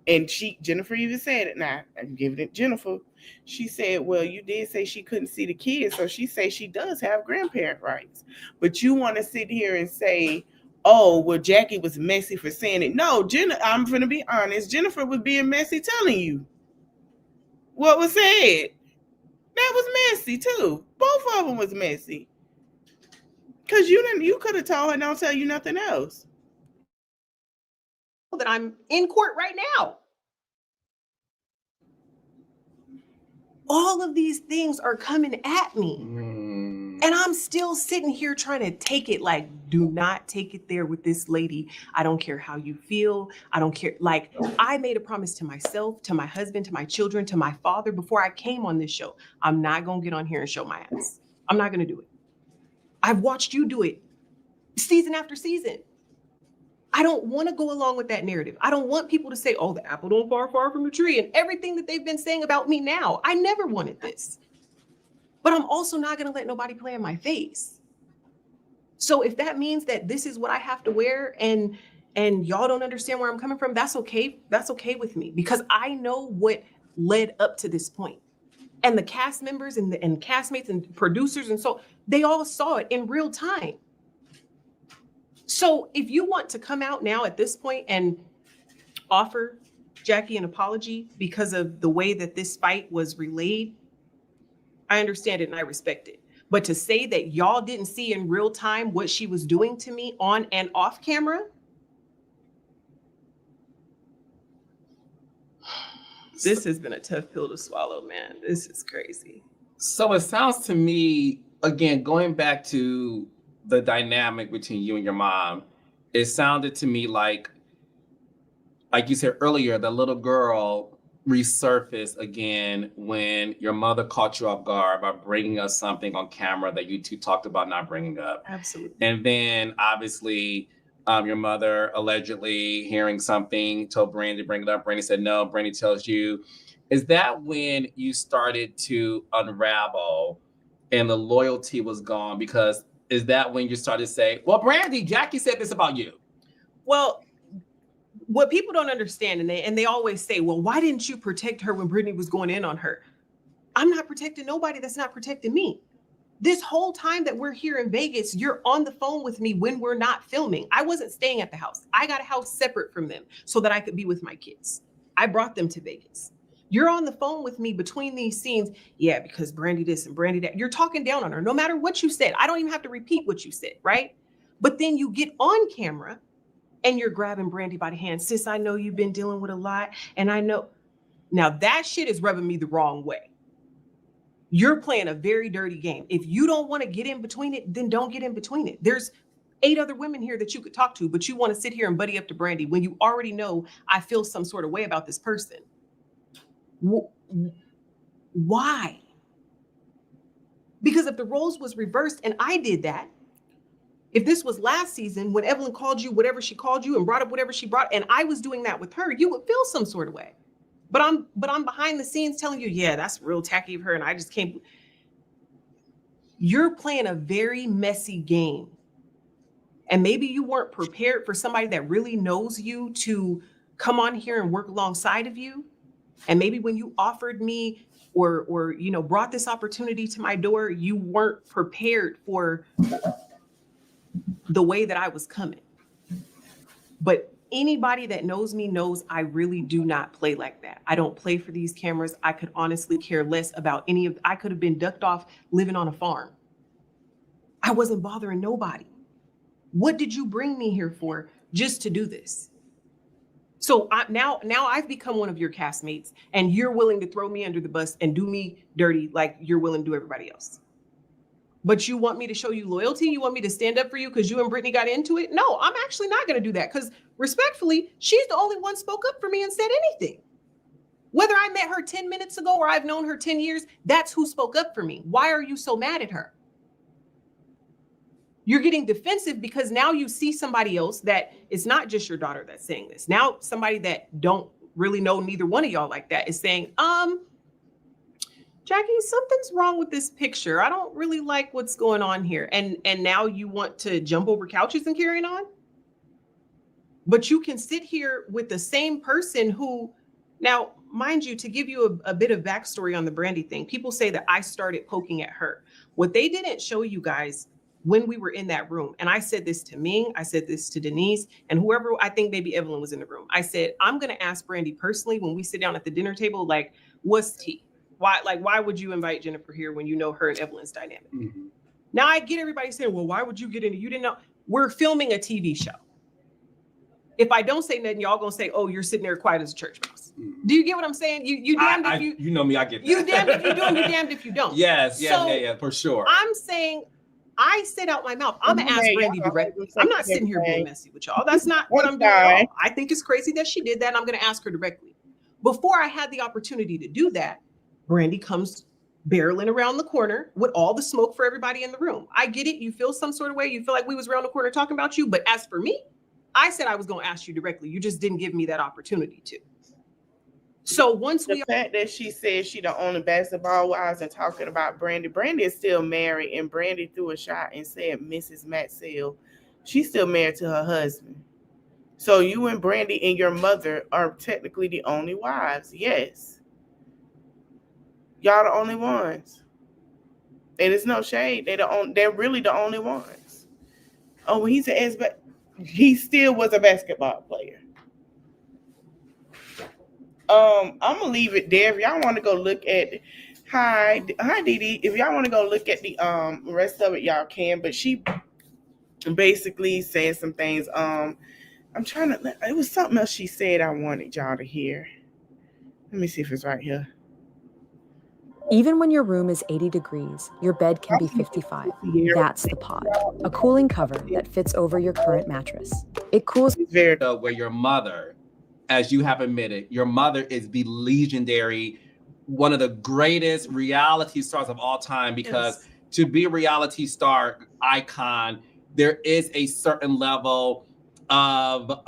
and Jennifer even said it now. I'm giving it Jennifer. She said, well, you did say she couldn't see the kids, so she says she does have grandparent rights. But you want to sit here and say, oh, well, Jackie was messy for saying it. No, I'm going to be honest. Jennifer was being messy telling you what was said. That was messy too. Both of them was messy. Because you could have told her don't tell you nothing else. That I'm in court right now. All of these things are coming at me. And I'm still sitting here trying to take it like, do not take it there with this lady. I don't care how you feel. I don't care. Like, I made a promise to myself, to my husband, to my children, to my father before I came on this show. I'm not going to get on here and show my ass. I'm not going to do it. I've watched you do it season after season. I don't want to go along with that narrative. I don't want people to say, oh, the apple don't fall far from the tree and everything that they've been saying about me now. I never wanted this. But I'm also not going to let nobody play in my face. So if that means that this is what I have to wear and y'all don't understand where I'm coming from, that's okay. That's okay with me because I know what led up to this point. And the cast members and castmates and producers and so they all saw it in real time. So if you want to come out now at this point and offer Jackie an apology because of the way that this fight was relayed, I understand it and I respect it. But to say that y'all didn't see in real time what she was doing to me on and off camera, this has been a tough pill to swallow, man. This is crazy. So it sounds to me, again, going back to the dynamic between you and your mom, it sounded to me like you said earlier, the little girl resurfaced again when your mother caught you off guard by bringing us something on camera that you two talked about not bringing up. Absolutely. And then obviously your mother allegedly hearing something, told Brandy to bring it up. Brandy said no. Brandy tells you. Is that when you started to unravel and the loyalty was gone? Because is that when you started to say, well, Brandy, Jackie said this about you? Well, what people don't understand, and they always say, well, why didn't you protect her when Brittany was going in on her? I'm not protecting nobody that's not protecting me. This whole time that we're here in Vegas, you're on the phone with me when we're not filming. I wasn't staying at the house. I got a house separate from them so that I could be with my kids. I brought them to Vegas. You're on the phone with me between these scenes. Yeah, because Brandy this and Brandy that. You're talking down on her no matter what you said. I don't even have to repeat what you said, right? But then you get on camera and you're grabbing Brandy by the hand. Sis, I know you've been dealing with a lot. And I know. Now that shit is rubbing me the wrong way. You're playing a very dirty game. If you don't want to get in between it, then don't get in between it. There's 8 other women here that you could talk to, but you want to sit here and buddy up to Brandy when you already know I feel some sort of way about this person. Why? Because if the roles was reversed and I did that, if this was last season when Evelyn called you whatever she called you and brought up whatever she brought, and I was doing that with her, you would feel some sort of way. But I'm behind the scenes telling you, yeah, that's real tacky of her, and I just can't. You're playing a very messy game. And maybe you weren't prepared for somebody that really knows you to come on here and work alongside of you. And maybe when you offered me or brought this opportunity to my door, you weren't prepared for the way that I was coming. But anybody that knows me knows I really do not play like that. I don't play for these cameras. I could honestly care less about I could have been ducked off living on a farm. I wasn't bothering nobody. What did you bring me here for just to do this? So now I've become one of your castmates and you're willing to throw me under the bus and do me dirty like you're willing to do everybody else. But you want me to show you loyalty? You want me to stand up for you because you and Brittany got into it? No, I'm actually not going to do that because respectfully, she's the only one spoke up for me and said anything. Whether I met her 10 minutes ago or I've known her 10 years, that's who spoke up for me. Why are you so mad at her? You're getting defensive because now you see somebody else that it's not just your daughter that's saying this. Now somebody that don't really know neither one of y'all like that is saying, Jackie, something's wrong with this picture. I don't really like what's going on here. And now you want to jump over couches and carry on? But you can sit here with the same person who, now, mind you, to give you a bit of backstory on the Brandy thing, people say that I started poking at her. What they didn't show you guys when we were in that room, and I said this to Ming, I said this to Denise, and whoever, I think maybe Evelyn was in the room. I said, I'm going to ask Brandy personally when we sit down at the dinner table, like, what's tea? Why would you invite Jennifer here when you know her and Evelyn's dynamic? Mm-hmm. Now I get everybody saying, well, why would you get into, you didn't know. We're filming a TV show. If I don't say nothing, y'all gonna say, oh, you're sitting there quiet as a church mouse. Mm-hmm. Do you get what I'm saying? You damned if you. You know me, I get that. You damned if you do and you damned if you don't. Yes, yeah, for sure. I'm saying, I said out my mouth, I'm gonna ask Brandy directly. I'm not sitting here being messy with y'all. That's not what I'm doing at all. I think it's crazy that she did that, and I'm gonna ask her directly. Before I had the opportunity to do that, Brandy comes barreling around the corner with all the smoke for everybody in the room. I get it. You feel some sort of way. You feel like we was around the corner talking about you. But as for me, I said I was going to ask you directly. You just didn't give me that opportunity to. So once the fact that she said she the only basketball wives and talking about Brandy is still married, and Brandy threw a shot and said Mrs. Maxwell. She's still married to her husband. So you and Brandy and your mother are technically the only wives. Yes. Y'all the only ones. And it's no shade. They're really the only ones. Oh, he still was a basketball player. I'm gonna leave it there. If y'all want to go look at hi Didi. If y'all want to go look at the rest of it, y'all can. But she basically said some things. I'm trying to. It was something else she said I wanted y'all to hear. Let me see if it's right here. Even when your room is 80 degrees, your bed can be 55. That's the Pod, a cooling cover that fits over your current mattress. It cools. Where your mother, as you have admitted, your mother is the legendary, one of the greatest reality stars of all time, because to be a reality star icon, there is a certain level of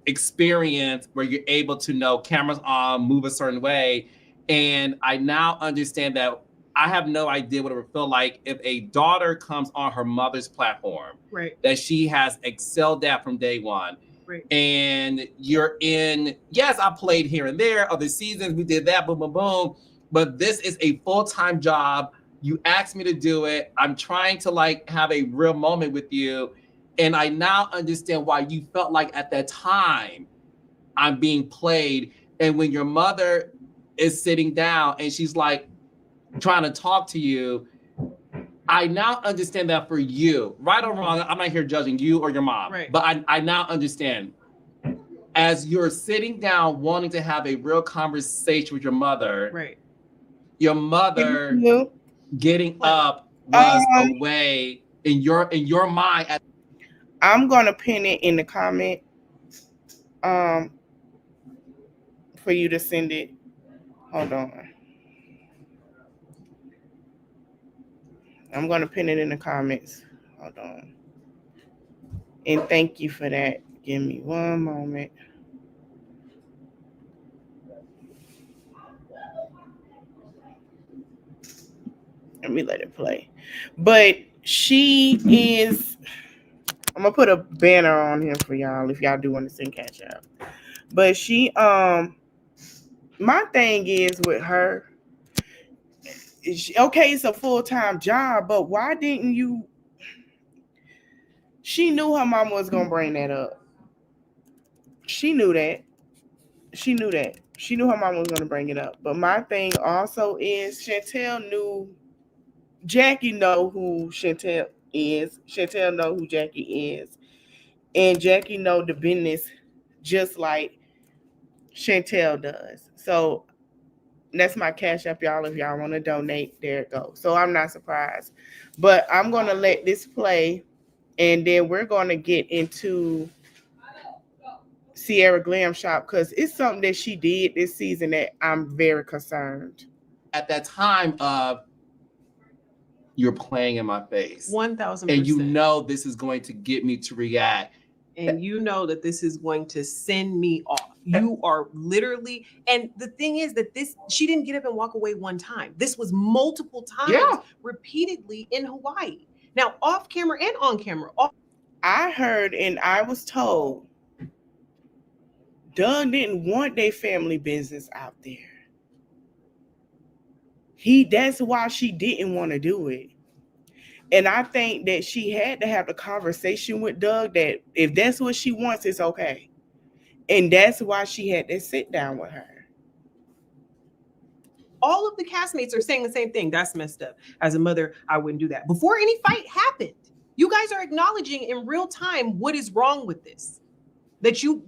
experience where you're able to know cameras on, move a certain way. And I now understand that I have no idea what it would feel like if a daughter comes on her mother's platform, right, that she has excelled at from day one. Right. And you're in, yes, I played here and there, other seasons, we did that, boom, boom, boom. But this is a full-time job. You asked me to do it. I'm trying to have a real moment with you. And I now understand why you felt like at that time I'm being played. And when your mother is sitting down and she's trying to talk to you, I now understand that for you, right or wrong, I'm not here judging you or your mom, right, but I now understand, as you're sitting down wanting to have a real conversation with your mother, right, your mother getting up was a way in your mind. I'm gonna pin it in the comment for you to send it. Hold on. I'm going to pin it in the comments. Hold on. And thank you for that. Give me one moment. Let me let it play. But she is, I'm going to put a banner on here for y'all if y'all do want to sing catch up. But she, my thing is with her, okay, it's a full-time job, but why didn't you? She knew her mama was gonna bring that up. She knew that. She knew her mama was gonna bring it up. But my thing also is Jackie know who Chantel is. Chantel know who Jackie is. And Jackie know the business just like Chantel does. So That's my Cash App, y'all. If y'all want to donate, there it goes. So I'm not surprised. But I'm going to let this play, and then we're going to get into Sierra Glam Shop because it's something that she did this season that I'm very concerned. At that time of, you're playing in my face. 1,000%. And you know this is going to get me to react. And you know that this is going to send me off. You are literally, and the thing is that she didn't get up and walk away one time. This was multiple times, repeatedly in Hawaii. Now, off camera and on camera. I heard and I was told Doug didn't want their family business out there. That's why she didn't want to do it. And I think that she had to have a conversation with Doug that if that's what she wants, it's okay. And that's why she had to sit down with her. All of the castmates are saying the same thing. That's messed up. As a mother, I wouldn't do that. Before any fight happened, you guys are acknowledging in real time what is wrong with this. That you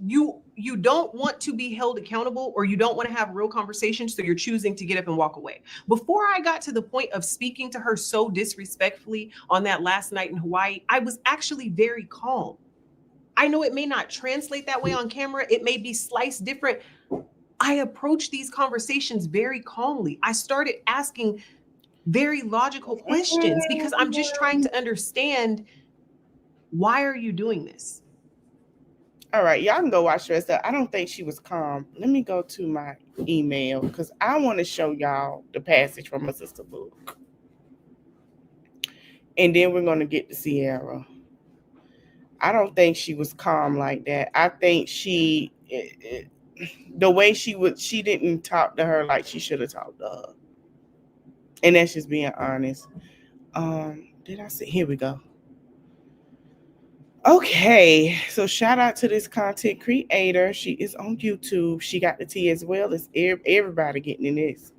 don't want to be held accountable, or you don't want to have real conversations, so you're choosing to get up and walk away. Before I got to the point of speaking to her so disrespectfully on that last night in Hawaii, I was actually very calm. I know it may not translate that way on camera. It may be sliced different. I approach these conversations very calmly. I started asking very logical questions because I'm just trying to understand, why are you doing this? All right, y'all can go watch the rest of it. I don't think she was calm. Let me go to my email because I want to show y'all the passage from my sister book. And then we're going to get to Sierra. I don't think she was calm like that. I think the way she didn't talk to her like she should have talked to her. And that's just being honest. Did I say? Here we go. Okay, so shout out to this content creator. She is on YouTube. She got the tea as well as everybody getting in this.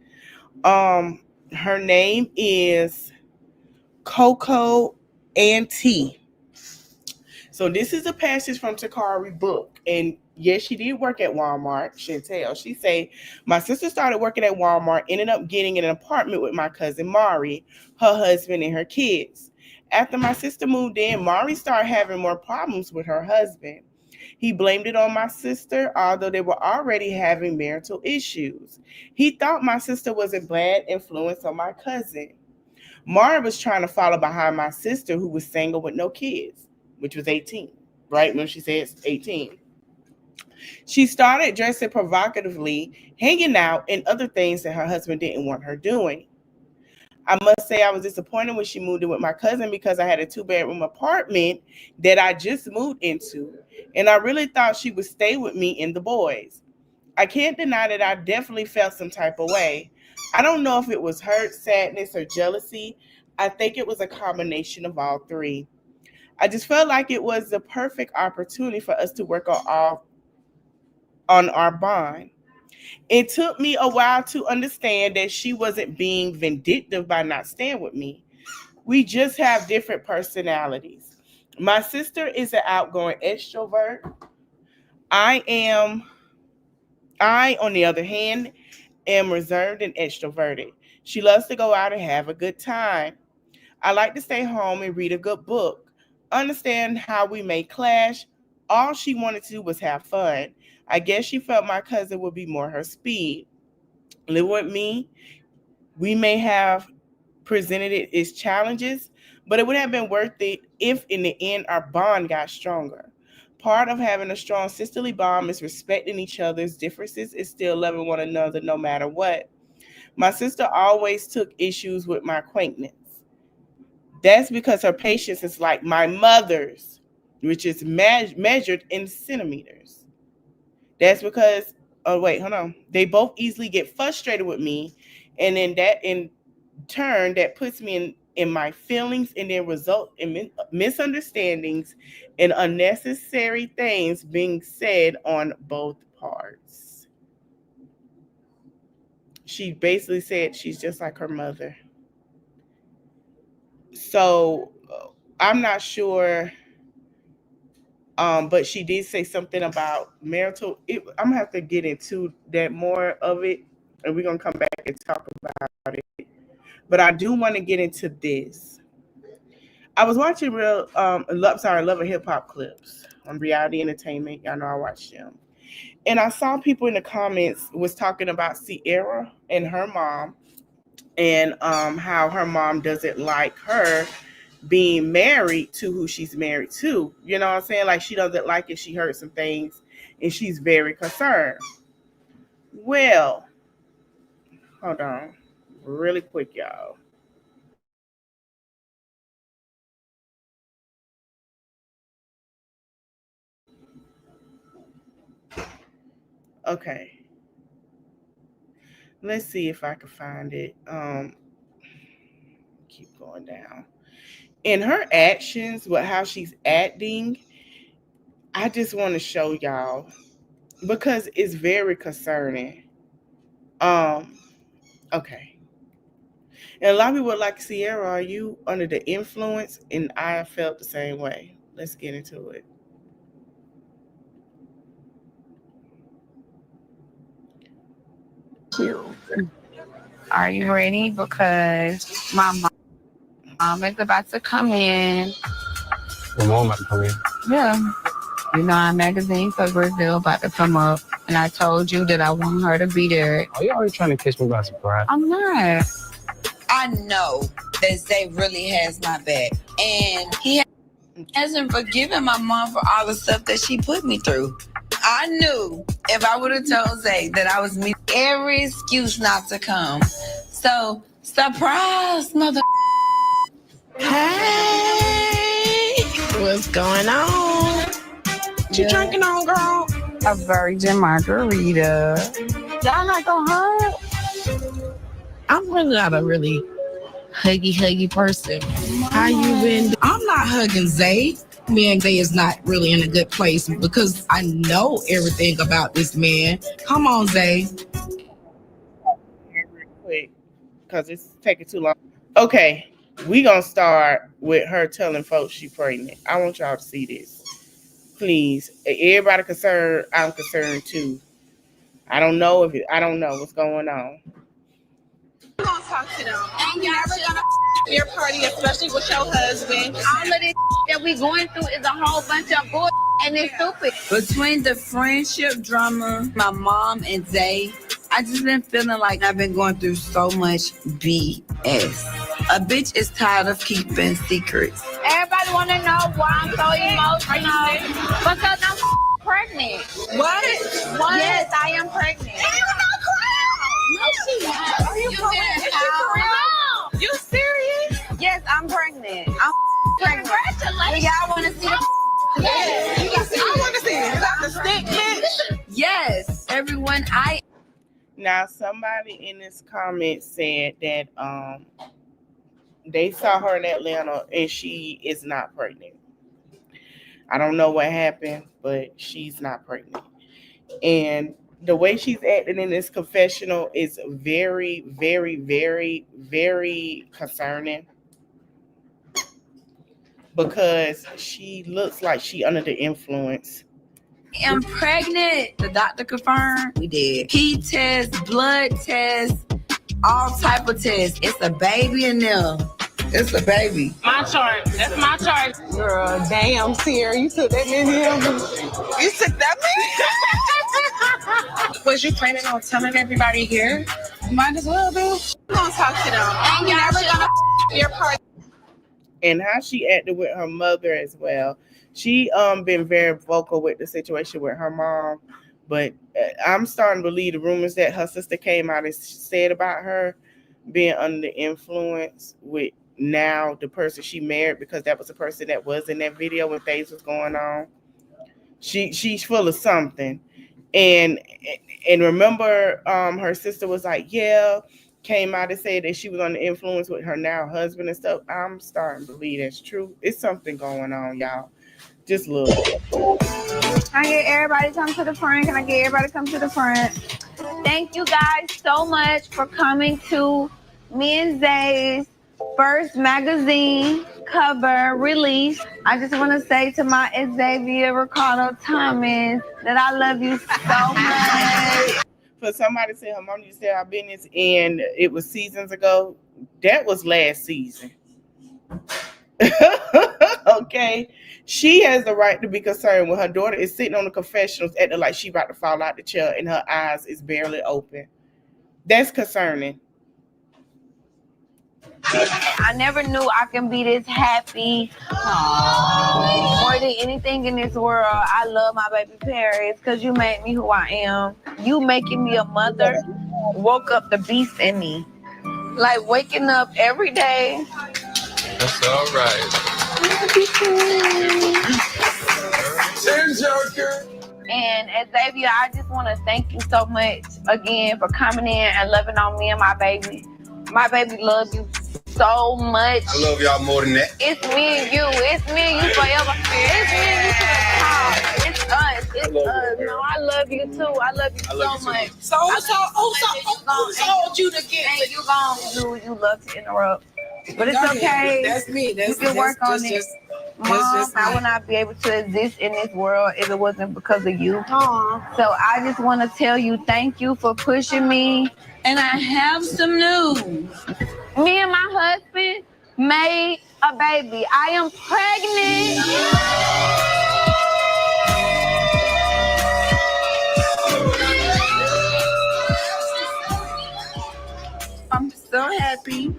Her name is Coco and Tea. So this is a passage from Takari's book. And yes, she did work at Walmart, Chantel. She say, my sister started working at Walmart, ended up getting in an apartment with my cousin Mari, her husband, and her kids. After my sister moved in, Mari started having more problems with her husband. He blamed it on my sister, although they were already having marital issues. He thought my sister was a bad influence on my cousin. Mari was trying to follow behind my sister, who was single with no kids, which was 18, right? When she said 18. She started dressing provocatively, hanging out, and other things that her husband didn't want her doing. I must say I was disappointed when she moved in with my cousin because I had a 2-bedroom apartment that I just moved into, and I really thought she would stay with me and the boys. I can't deny that I definitely felt some type of way. I don't know if it was hurt, sadness, or jealousy. I think it was a combination of all three. I just felt like it was the perfect opportunity for us to work on our bond. It took me a while to understand that she wasn't being vindictive by not staying with me. We just have different personalities. My sister is an outgoing extrovert. I, on the other hand, am reserved and extroverted. She loves to go out and have a good time. I like to stay home and read a good book. Understand how we may clash. All she wanted to do was have fun. I guess she felt my cousin would be more her speed. Living with me, we may have presented it as challenges, but it would have been worth it if in the end our bond got stronger. Part of having a strong sisterly bond is respecting each other's differences and still loving one another no matter what. My sister always took issues with my acquaintance. That's because her patience is like my mother's, which is measured in centimeters. That's because, oh wait, hold on. They both easily get frustrated with me, and then that in turn that puts me in my feelings, and then result in misunderstandings and unnecessary things being said on both parts. She basically said she's just like her mother. So I'm not sure, but she did say something about marital. I'm gonna have to get into that more of it. and we're gonna come back and talk about it. But I do want to get into this. I was watching Love and Hip Hop clips on Reality Entertainment. Y'all know I watch them. And I saw people in the comments was talking about Sierra and her mom, and how her mom doesn't like her being married to who she's married to. You know what I'm saying? Like, she doesn't like it. She heard some things and she's very concerned. Well, hold on really quick, y'all. Okay. Let's see if I can find it. Keep going down. In her actions, with how she's acting, I just want to show y'all because it's very concerning. Okay. And a lot of people are like, Sierra, are you under the influence? And I felt the same way. Let's get into it. Are you ready? Because my mom is about to come in. Your mom about to come in? Yeah. You know, our magazine for Brazil about to come up. And I told you that I want her to be there. Are you always trying to catch me by surprise? I'm not. I know that Zay really has my back. And he hasn't forgiven my mom for all the stuff that she put me through. I knew if I would have told Zay that I was me, every excuse not to come. So, surprise, mother. Hey, what's going on? What you drinking on, girl? A virgin margarita. Y'all not gonna hug? I'm really not a really huggy person. How you been? I'm not hugging Zay. Me and Zay is not really in a good place because I know everything about this man. Come on, Zay. Real quick, because it's taking too long. Okay, we gonna start with her telling folks she pregnant. I want y'all to see this. Please. Everybody concerned, I'm concerned too. I don't know what's going on. I'm gonna talk to them. I'm never gonna your party, especially with your husband. All of this that we going through is a whole bunch of bull and it's stupid. Between the friendship drama, my mom and Zay, I just been feeling like I've been going through so much BS. A bitch is tired of keeping secrets. Everybody want to know why I'm so emotional. Because I'm pregnant. What? Yes, I am pregnant. No, she's not. Are you pregnant? You serious? Yes, I'm pregnant. I'm pregnant. Congratulations. Y'all want to see the Yes. I want to see it. Is that the stick, bitch? Yes. Everyone, Now, somebody in this comment said that they saw her in Atlanta and she is not pregnant. I don't know what happened, but she's not pregnant. And the way she's acting in this confessional is very, very, very, very concerning because she looks like she under the influence. am pregnant. The doctor confirmed. We did. Pee test, blood test, all type of tests. It's a baby in there. It's a baby. My chart. That's my chart. Girl, damn, Sierra, you took that many of them. You took that many? Was you planning on telling everybody here? Might as well be. I'm gonna talk to them. I'm never gonna your party. And how she acted with her mother as well. She been very vocal with the situation with her mom, but I'm starting to believe the rumors that her sister came out and said about her being under the influence with now the person she married, because that was the person that was in that video when things was going on. She's full of something. And remember, her sister was like, yeah, came out and said that she was under influence with her now husband and stuff. I'm starting to believe that's true. It's something going on, y'all. Just look. Can I get everybody come to the front? Can I get everybody come to the front? Thank you guys so much for coming to me and Zay's first magazine cover release. I just want to say to my Xavier Ricardo Thomas that I love you so much. for somebody to say her mom used to say our business and it was seasons ago, that was last season. Okay, she has the right to be concerned when her daughter is sitting on the confessionals acting like she about to fall out the chair and her eyes is barely open. That's concerning. I never knew I can be this happy. More than anything in this world, I love my baby Paris because you made me who I am. You making me a mother woke up the beast in me. Like waking up every day. That's all right. And Xavier, I just want to thank you so much again for coming in and loving on me and my baby. My baby loves you so much. I love y'all more than that. It's me and you. It's me and you forever. It's me and you to the top. It's us. It's us. No, I love you too. I love you so much. So who told you to get and you gone? You love to interrupt. But it's okay. That's me. You can work on it. Mom, I would not be able to exist in this world if it wasn't because of you. Aww. So I just want to tell you thank you for pushing me. And I have some news. Me and my husband made a baby. I am pregnant. I'm so happy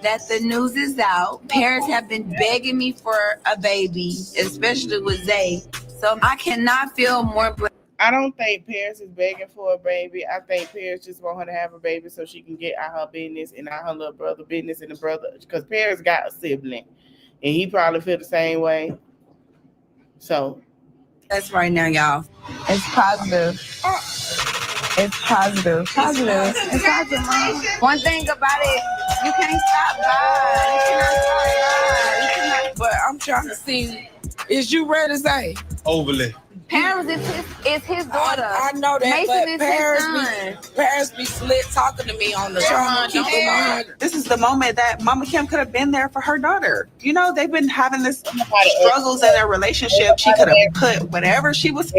that the news is out. Parents have been begging me for a baby, especially with Zay. So I cannot feel more blessed. I don't think Paris is begging for a baby. I think Paris just want her to have a baby so she can get out her business and out her little brother business and the brother, because Paris got a sibling and he probably feel the same way. So that's right now, y'all. It's positive. It's positive. Positive. It's positive. One thing about it, you can't stop God. You cannot stop God. You cannot. But I'm trying to see, is you ready to say? Overly. Paris is his daughter. I know that, Mason but is Paris be slick talking to me on the phone. This is the moment that Mama Kim could have been there for her daughter. You know, they've been having this struggles in their relationship. She could have put whatever she was.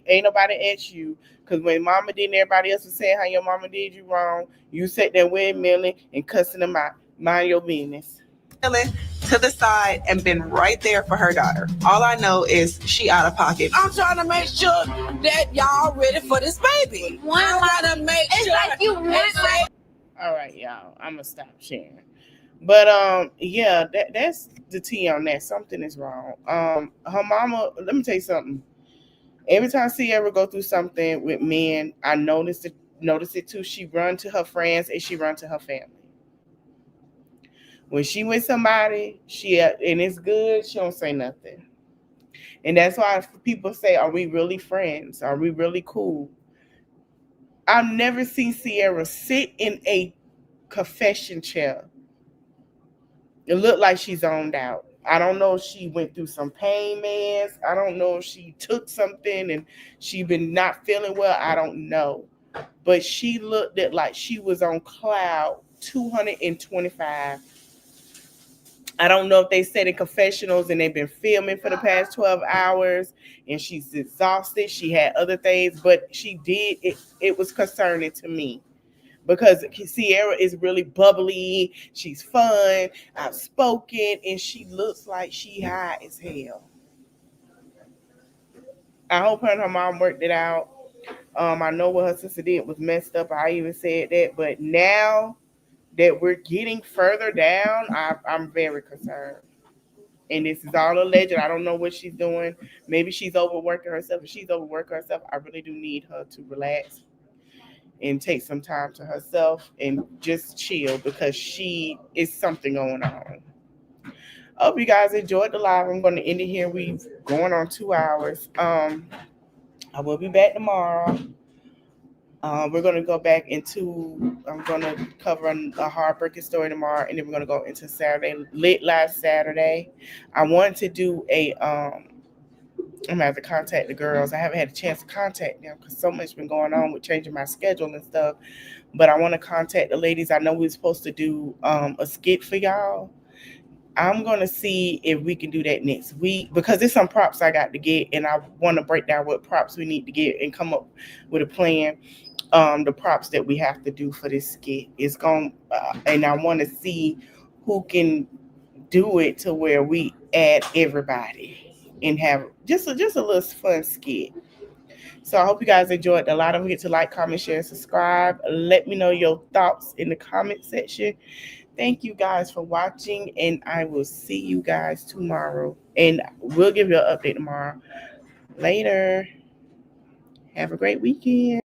Ain't nobody asked you, because when Mama did and everybody else was saying how your mama did you wrong, you sat there windmilling and cussing them out. Mind your business. To the side and been right there for her daughter. All I know is she out of pocket. I'm trying to make sure that y'all ready for this baby. I want to make sure. Like you want. All right, y'all. I'm gonna stop sharing. But yeah, that's the tea on that. Something is wrong. Her mama. Let me tell you something. Every time Sierra go through something with men, I notice it too. She run to her friends and she run to her family. When she with somebody, and it's good, she don't say nothing. And that's why people say, are we really friends? Are we really cool? I've never seen Sierra sit in a confession chair. It looked like she's zoned out. I don't know if she went through some pain meds. I don't know if she took something and she been not feeling well. I don't know. But she looked like she was on cloud 225. I don't know if they said in confessionals and they've been filming for the past 12 hours and she's exhausted. She had other things, but she did. It was concerning to me because Sierra is really bubbly. She's fun, outspoken, and she looks like she high as hell. I hope her and her mom worked it out. I know what her sister did was messed up. I even said that, but now that we're getting further down, I'm very concerned. And this is all alleged. I don't know what she's doing. Maybe she's overworking herself. If she's overworking herself, I really do need her to relax and take some time to herself and just chill because she is something going on. I hope you guys enjoyed the live. I'm going to end it here. We've going on 2 hours. I will be back tomorrow. We're going to go back into, I'm going to cover a heartbreaking story tomorrow, and then we're going to go into Saturday, Lit Live Saturday. I want to do I'm going to have to contact the girls. I haven't had a chance to contact them because so much been going on with changing my schedule and stuff. But I want to contact the ladies. I know we were supposed to do a skit for y'all. I'm going to see if we can do that next week because there's some props I got to get, and I want to break down what props we need to get and come up with a plan. the props that we have to do for this skit. It's going and I want to see who can do it to where we add everybody and have just a little fun skit. So I hope you guys enjoyed a lot. Don't forget to like, comment, share, subscribe. Let me know your thoughts in the comment section. Thank you guys for watching, and I will see you guys tomorrow. And we'll give you an update tomorrow. Later. Have a great weekend.